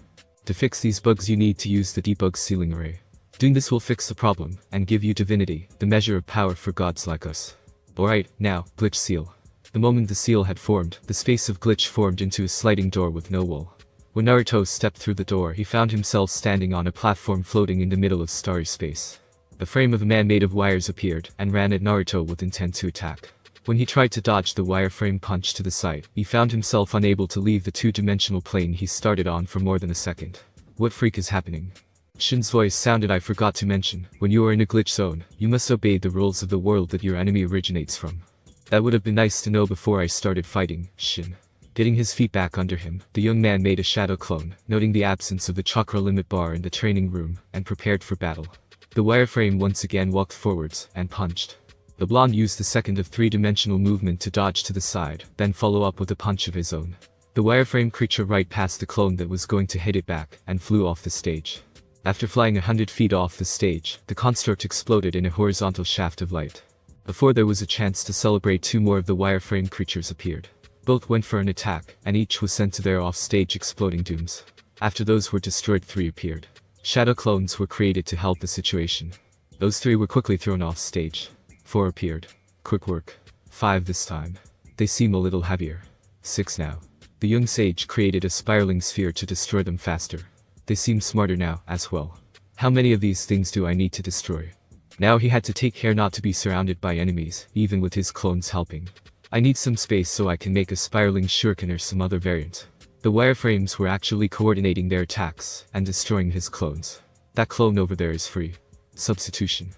To fix these bugs you need to use the debug sealing array. Doing this will fix the problem, and give you divinity, the measure of power for gods like us. Alright, now, glitch seal. The moment the seal had formed, the space of glitch formed into a sliding door with no wall. When Naruto stepped through the door he found himself standing on a platform floating in the middle of starry space. The frame of a man made of wires appeared, and ran at Naruto with intent to attack. When he tried to dodge the wireframe punch to the side, he found himself unable to leave the two-dimensional plane he started on for more than a second. What freak is happening? Shin's voice sounded. I forgot to mention, when you are in a glitch zone, you must obey the rules of the world that your enemy originates from. That would have been nice to know before I started fighting, Shin. Getting his feet back under him, the young man made a shadow clone, noting the absence of the chakra limit bar in the training room, and prepared for battle. The wireframe once again walked forwards, and punched. The blonde used the second of three-dimensional movement to dodge to the side, then follow up with a punch of his own. The wireframe creature right past the clone that was going to hit it back, and flew off the stage. After flying 100 feet off the stage, the construct exploded in a horizontal shaft of light. Before there was a chance to celebrate, two more of the wireframe creatures appeared. Both went for an attack, and each was sent to their off-stage exploding dooms. After those were destroyed, three appeared. Shadow clones were created to help the situation. Those three were quickly thrown off stage. 4 appeared. Quick work. 5 this time. They seem a little heavier. 6 now. The young sage created a spiraling sphere to destroy them faster. They seem smarter now, as well. How many of these things do I need to destroy? Now he had to take care not to be surrounded by enemies, even with his clones helping. I need some space so I can make a spiraling shuriken or some other variant. The wireframes were actually coordinating their attacks and destroying his clones. That clone over there is free. Substitution.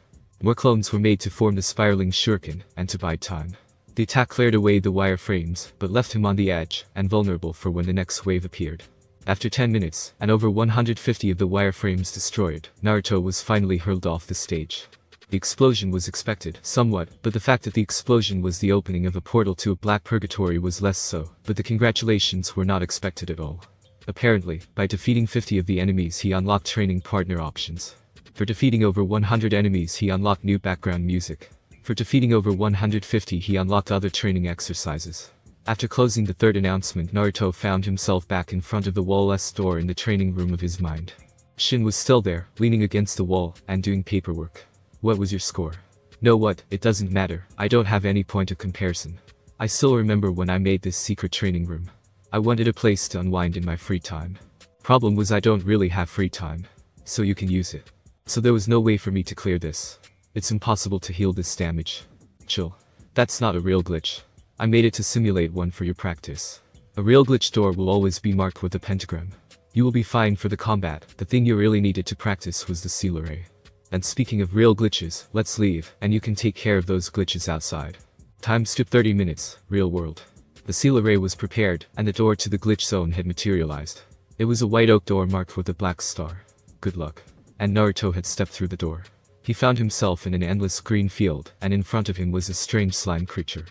More clones were made to form the spiraling shuriken and to buy time. The attack cleared away the wireframes, but left him on the edge and vulnerable for when the next wave appeared. After 10 minutes, and over 150 of the wireframes destroyed, Naruto was finally hurled off the stage. The explosion was expected, somewhat, but the fact that the explosion was the opening of a portal to a black purgatory was less so, but the congratulations were not expected at all. Apparently, by defeating 50 of the enemies he unlocked training partner options. For defeating over 100 enemies he unlocked new background music. For defeating over 150 he unlocked other training exercises. After closing the third announcement, Naruto found himself back in front of the wall-less door in the training room of his mind. Shin was still there, leaning against the wall, and doing paperwork. What was your score? Know what, it doesn't matter, I don't have any point of comparison. I still remember when I made this secret training room. I wanted a place to unwind in my free time. Problem was I don't really have free time. So you can use it. So there was no way for me to clear this. It's impossible to heal this damage. Chill. That's not a real glitch. I made it to simulate one for your practice. A real glitch door will always be marked with a pentagram. You will be fine for the combat. The thing you really needed to practice was the seal array. And speaking of real glitches, let's leave, and you can take care of those glitches outside. Time skip 30 minutes, real world. The seal array was prepared, and the door to the glitch zone had materialized. It was a white oak door marked with a black star. Good luck. And Naruto had stepped through the door. He found himself in an endless green field, and in front of him was a strange slime creature.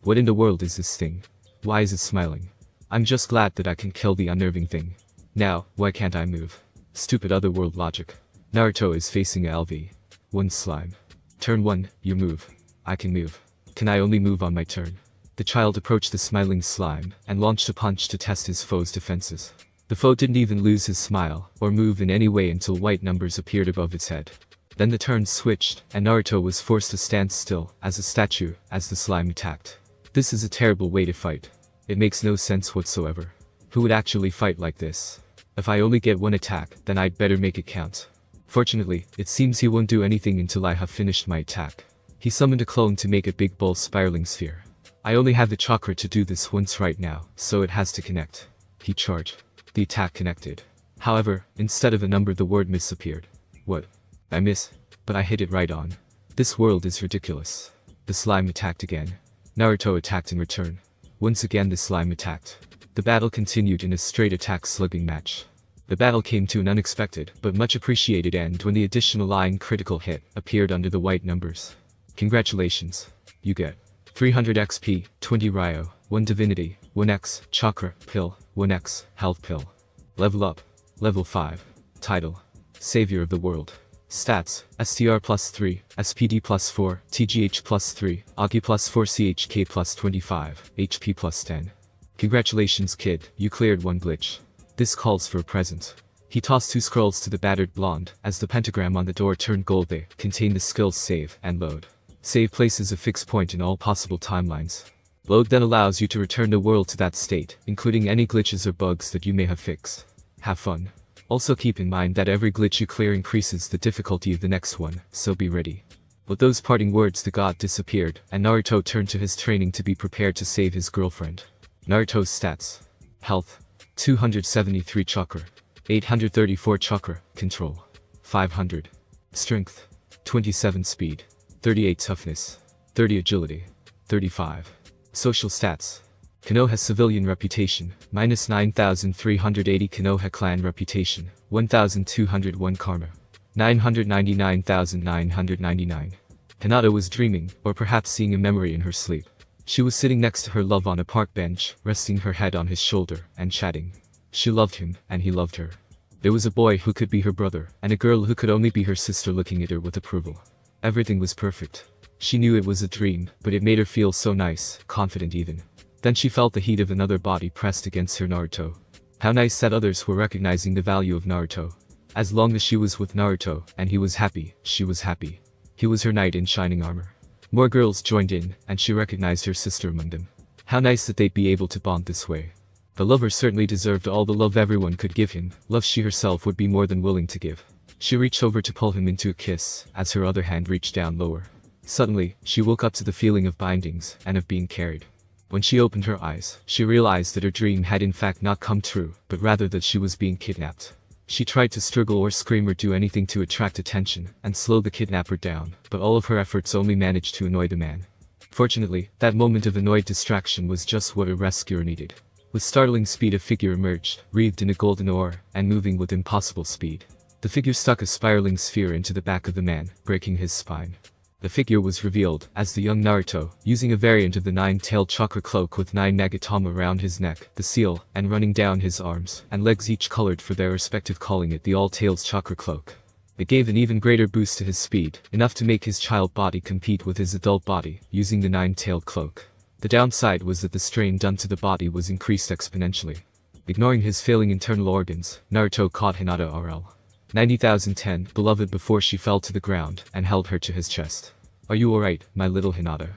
What in the world is this thing? Why is it smiling? I'm just glad that I can kill the unnerving thing. Now, why can't I move? Stupid otherworld logic. Naruto is facing a LV. 1 slime. Turn 1, you move. I can move. Can I only move on my turn? The child approached the smiling slime, and launched a punch to test his foe's defenses. The foe didn't even lose his smile, or move in any way until white numbers appeared above its head. Then the turns switched, and Naruto was forced to stand still, as a statue, as the slime attacked. This is a terrible way to fight. It makes no sense whatsoever. Who would actually fight like this? If I only get one attack, then I'd better make it count. Fortunately, it seems he won't do anything until I have finished my attack. He summoned a clone to make a big ball spiraling sphere. I only have the chakra to do this once right now, so it has to connect. He charged. The attack connected. However, instead of a number the word miss appeared. What? I miss? But I hit it right on. This world is ridiculous. The slime attacked again. Naruto attacked in return. Once again the slime attacked. The battle continued in a straight attack slugging match. The battle came to an unexpected, but much appreciated end when the additional lying critical hit appeared under the white numbers. Congratulations. You get 300 XP, 20 Ryo, 1 Divinity, 1x, Chakra, Pill, 1x, Health Pill. Level up. Level 5. Title. Savior of the World. Stats, STR plus 3, SPD plus 4, TGH plus 3, Agi plus 4, CHK plus 25, HP plus 10. Congratulations kid, you cleared one glitch. This calls for a present. He tossed 2 scrolls to the battered blonde, as the pentagram on the door turned gold. They contain the skills save and load. Save places a fixed point in all possible timelines. Load then allows you to return the world to that state, including any glitches or bugs that you may have fixed. Have fun. Also keep in mind that every glitch you clear increases the difficulty of the next one, so be ready. With those parting words the god disappeared, and Naruto turned to his training to be prepared to save his girlfriend. Naruto's stats. Health. 273 chakra. 834 chakra. Control. 500. Strength. 27 speed. 38 toughness. 30 agility. 35. Social stats. Konoha civilian reputation, minus 9,380 Konoha clan reputation, 1,201 karma. 999,999. Hinata was dreaming, or perhaps seeing a memory in her sleep. She was sitting next to her love on a park bench, resting her head on his shoulder, and chatting. She loved him, and he loved her. There was a boy who could be her brother, and a girl who could only be her sister looking at her with approval. Everything was perfect. She knew it was a dream, but it made her feel so nice, confident even. Then she felt the heat of another body pressed against her Naruto. How nice that others were recognizing the value of Naruto. As long as she was with Naruto, and he was happy, she was happy. He was her knight in shining armor. More girls joined in, and she recognized her sister among them. How nice that they'd be able to bond this way. The lover certainly deserved all the love everyone could give him, love she herself would be more than willing to give. She reached over to pull him into a kiss, as her other hand reached down lower. Suddenly, she woke up to the feeling of bindings, and of being carried. When she opened her eyes, she realized that her dream had in fact not come true, but rather that she was being kidnapped. She tried to struggle or scream or do anything to attract attention, and slow the kidnapper down, but all of her efforts only managed to annoy the man. Fortunately, that moment of annoyed distraction was just what a rescuer needed. With startling speed a figure emerged, wreathed in a golden ore, and moving with impossible speed. The figure stuck a spiraling sphere into the back of the man, breaking his spine. The figure was revealed as the young Naruto, using a variant of the nine-tailed chakra cloak with 9 nagatama around his neck, the seal, and running down his arms and legs, each colored for their respective, calling it the all-tails chakra cloak. It gave an even greater boost to his speed, enough to make his child body compete with his adult body, using the 9-tailed cloak. The downside was that the strain done to the body was increased exponentially. Ignoring his failing internal organs, Naruto caught Hinata RL 90,010, beloved, before she fell to the ground, and held her to his chest. "Are you alright, my little Hinata?"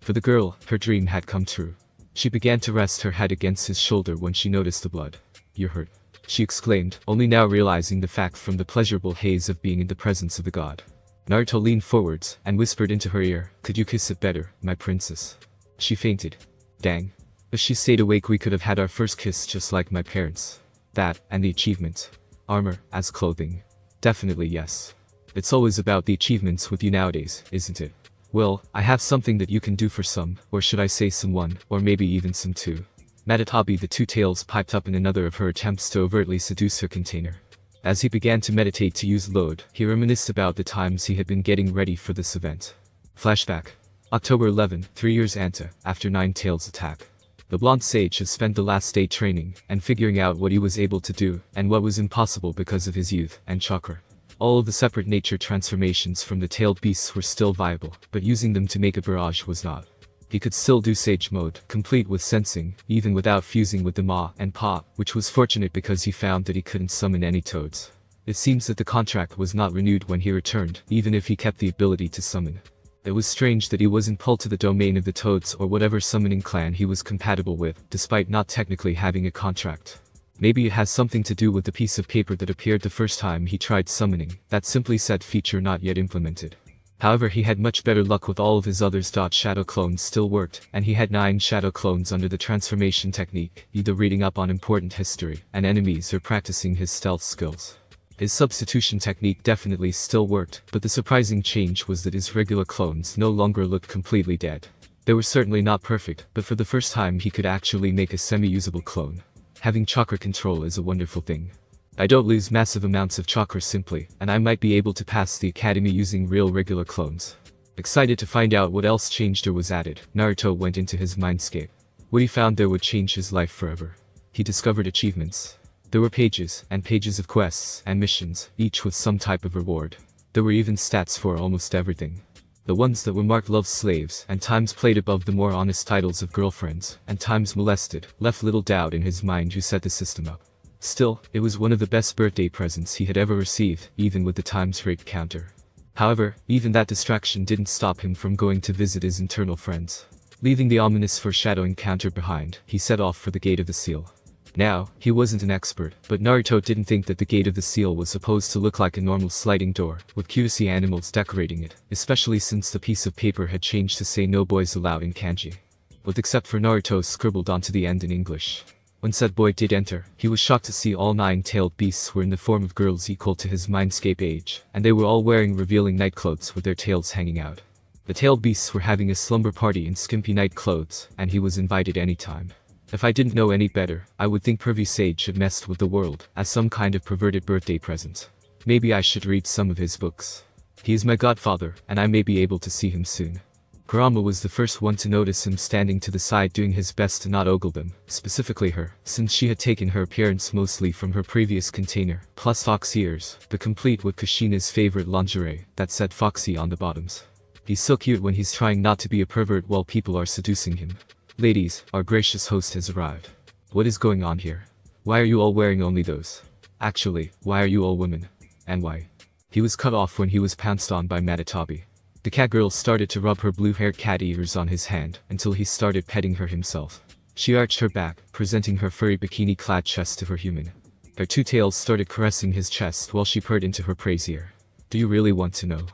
For the girl, her dream had come true. She began to rest her head against his shoulder when she noticed the blood. "You're hurt," she exclaimed, only now realizing the fact from the pleasurable haze of being in the presence of the god. Naruto leaned forwards, and whispered into her ear, "Could you kiss it better, my princess?" She fainted. Dang. If she stayed awake we could have had our first kiss just like my parents. That, and the achievement. Armor, as clothing. Definitely yes. It's always about the achievements with you nowadays, isn't it? Well, I have something that you can do for some, or should I say someone, or maybe even some two. Matatabi the Two Tails piped up in another of her attempts to overtly seduce her container. As he began to meditate to use load, he reminisced about the times he had been getting ready for this event. Flashback. October 11, 3 years after Nine Tails' attack. The blonde sage had spent the last day training, and figuring out what he was able to do, and what was impossible because of his youth and chakra. All of the separate nature transformations from the tailed beasts were still viable, but using them to make a barrage was not. He could still do sage mode, complete with sensing, even without fusing with the Ma and Pa, which was fortunate because he found that he couldn't summon any toads. It seems that the contract was not renewed when he returned, even if he kept the ability to summon. It was strange that he wasn't pulled to the domain of the toads or whatever summoning clan he was compatible with, despite not technically having a contract. Maybe it has something to do with the piece of paper that appeared the first time he tried summoning, that simply said feature not yet implemented. However, he had much better luck with all of his others. Shadow clones still worked, and he had 9 shadow clones under the transformation technique, either reading up on important history and enemies or practicing his stealth skills. His substitution technique definitely still worked, but the surprising change was that his regular clones no longer looked completely dead. They were certainly not perfect, but for the first time he could actually make a semi-usable clone. Having chakra control is a wonderful thing. I don't lose massive amounts of chakra simply, and I might be able to pass the academy using real regular clones. Excited to find out what else changed or was added, Naruto went into his mindscape. What he found there would change his life forever. He discovered achievements. There were pages and pages of quests and missions, each with some type of reward. There were even stats for almost everything. The ones that were marked love slaves and times played above the more honest titles of girlfriends and times molested left little doubt in his mind who set the system up. Still, it was one of the best birthday presents he had ever received, even with the times rate counter. However, even that distraction didn't stop him from going to visit his internal friends. Leaving the ominous foreshadowing counter behind, he set off for the Gate of the Seal. Now, he wasn't an expert, but Naruto didn't think that the Gate of the Seal was supposed to look like a normal sliding door, with cutesy animals decorating it, especially since the piece of paper had changed to say "No boys allowed" in kanji. With except for Naruto scribbled onto the end in English. When said boy did enter, he was shocked to see all 9 tailed beasts were in the form of girls equal to his mindscape age, and they were all wearing revealing night clothes with their tails hanging out. The tailed beasts were having a slumber party in skimpy night clothes, and he was invited anytime. If I didn't know any better, I would think Pervy Sage had messed with the world as some kind of perverted birthday present. Maybe I should read some of his books. He is my godfather, and I may be able to see him soon. Kurama was the first one to notice him standing to the side doing his best to not ogle them, specifically her, since she had taken her appearance mostly from her previous container, plus fox ears, the complete with Kushina's favorite lingerie, that said Foxy on the bottoms. He's so cute when he's trying not to be a pervert while people are seducing him. Ladies, our gracious host has arrived. What is going on here? Why are you all wearing only those? Actually, why are you all women? And why? He was cut off when he was pounced on by Matatabi. The cat girl started to rub her blue-haired cat ears on his hand, until he started petting her himself. She arched her back, presenting her furry bikini-clad chest to her human. Her two tails started caressing his chest while she purred into her prey's ear. Do you really want to know?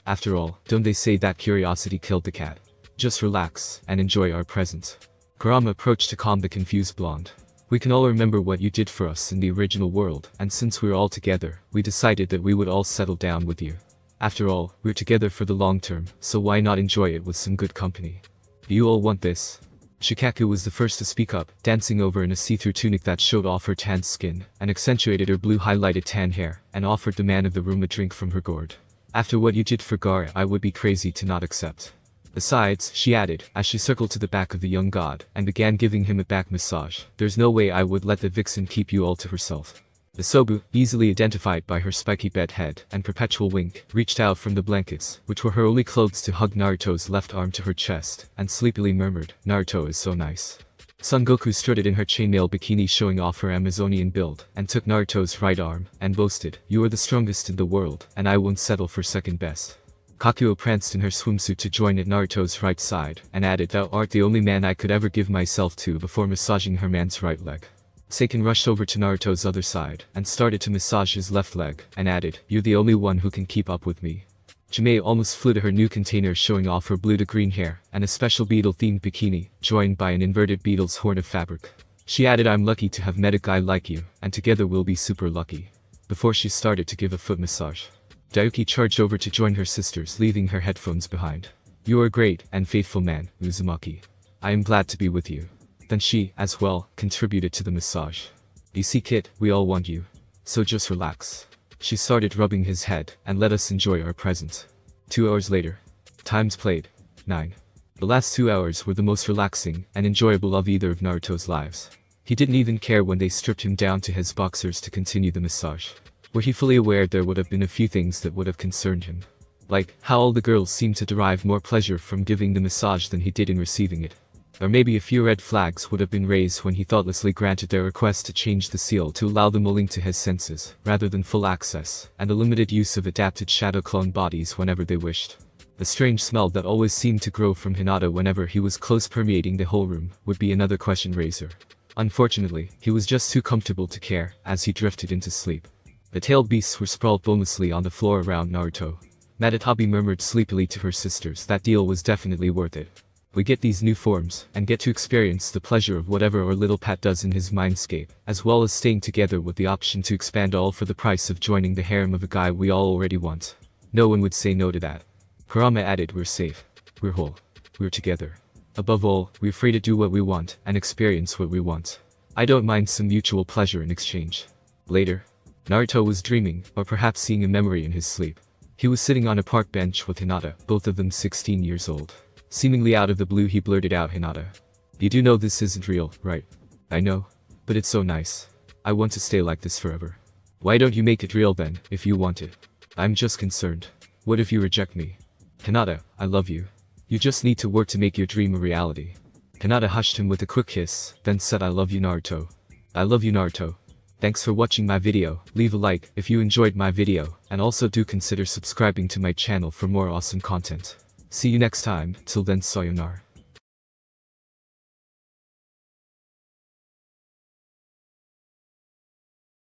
After all, don't they say that curiosity killed the cat? Just relax and enjoy our present. Kurama approached to calm the confused blonde. We can all remember what you did for us in the original world, and since we're all together, we decided that we would all settle down with you. After all, we're together for the long term, so why not enjoy it with some good company? Do you all want this? Shikaku was the first to speak up, dancing over in a see-through tunic that showed off her tanned skin, and accentuated her blue highlighted tan hair, and offered the man of the room a drink from her gourd. After what you did for Gar, I would be crazy to not accept. Besides, she added, as she circled to the back of the young god, and began giving him a back massage, there's no way I would let the vixen keep you all to herself. The Sobu, easily identified by her spiky bed head and perpetual wink, reached out from the blankets, which were her only clothes, to hug Naruto's left arm to her chest, and sleepily murmured, Naruto is so nice. Son Goku strutted in her chainmail bikini showing off her Amazonian build, and took Naruto's right arm, and boasted, you are the strongest in the world, and I won't settle for second best. Kaguya pranced in her swimsuit to join at Naruto's right side, and added, thou art the only man I could ever give myself to, before massaging her man's right leg. Seiken rushed over to Naruto's other side, and started to massage his left leg, and added, you're the only one who can keep up with me. Jimei almost flew to her new container showing off her blue to green hair, and a special beetle-themed bikini, joined by an inverted beetle's horn of fabric. She added, I'm lucky to have met a guy like you, and together we'll be super lucky. Before she started to give a foot massage, Daiuki charged over to join her sisters, leaving her headphones behind. You are a great and faithful man, Uzumaki. I am glad to be with you. Then she, as well, contributed to the massage. You see kid, we all want you. So just relax. She started rubbing his head, and let us enjoy our present. 2 hours later. Times played. 9. The last 2 hours were the most relaxing and enjoyable of either of Naruto's lives. He didn't even care when they stripped him down to his boxers to continue the massage. Were he fully aware there would have been a few things that would have concerned him. Like, how all the girls seemed to derive more pleasure from giving the massage than he did in receiving it. Or maybe a few red flags would have been raised when he thoughtlessly granted their request to change the seal to allow them a link to his senses, rather than full access, and the limited use of adapted shadow clone bodies whenever they wished. The strange smell that always seemed to grow from Hinata whenever he was close, permeating the whole room, would be another question raiser. Unfortunately, he was just too comfortable to care, as he drifted into sleep. The tailed beasts were sprawled bonelessly on the floor around Naruto. Madatabi murmured sleepily to her sisters that deal was definitely worth it. We get these new forms, and get to experience the pleasure of whatever our little Pat does in his mindscape, as well as staying together with the option to expand, all for the price of joining the harem of a guy we all already want. No one would say no to that. Kurama added, we're safe. We're whole. We're together. Above all, we're free to do what we want, and experience what we want. I don't mind some mutual pleasure in exchange. Later. Naruto was dreaming, or perhaps seeing a memory in his sleep. He was sitting on a park bench with Hinata, both of them 16 years old. Seemingly out of the blue he blurted out, Hinata. You do know this isn't real, right? I know. But it's so nice. I want to stay like this forever. Why don't you make it real then, if you want it? I'm just concerned. What if you reject me? Hinata, I love you. You just need to work to make your dream a reality. Hinata hushed him with a quick kiss, then said, I love you, Naruto. I love you, Naruto. Thanks for watching my video. Leave a like if you enjoyed my video, and also do consider subscribing to my channel for more awesome content. See you next time, till then sayonara.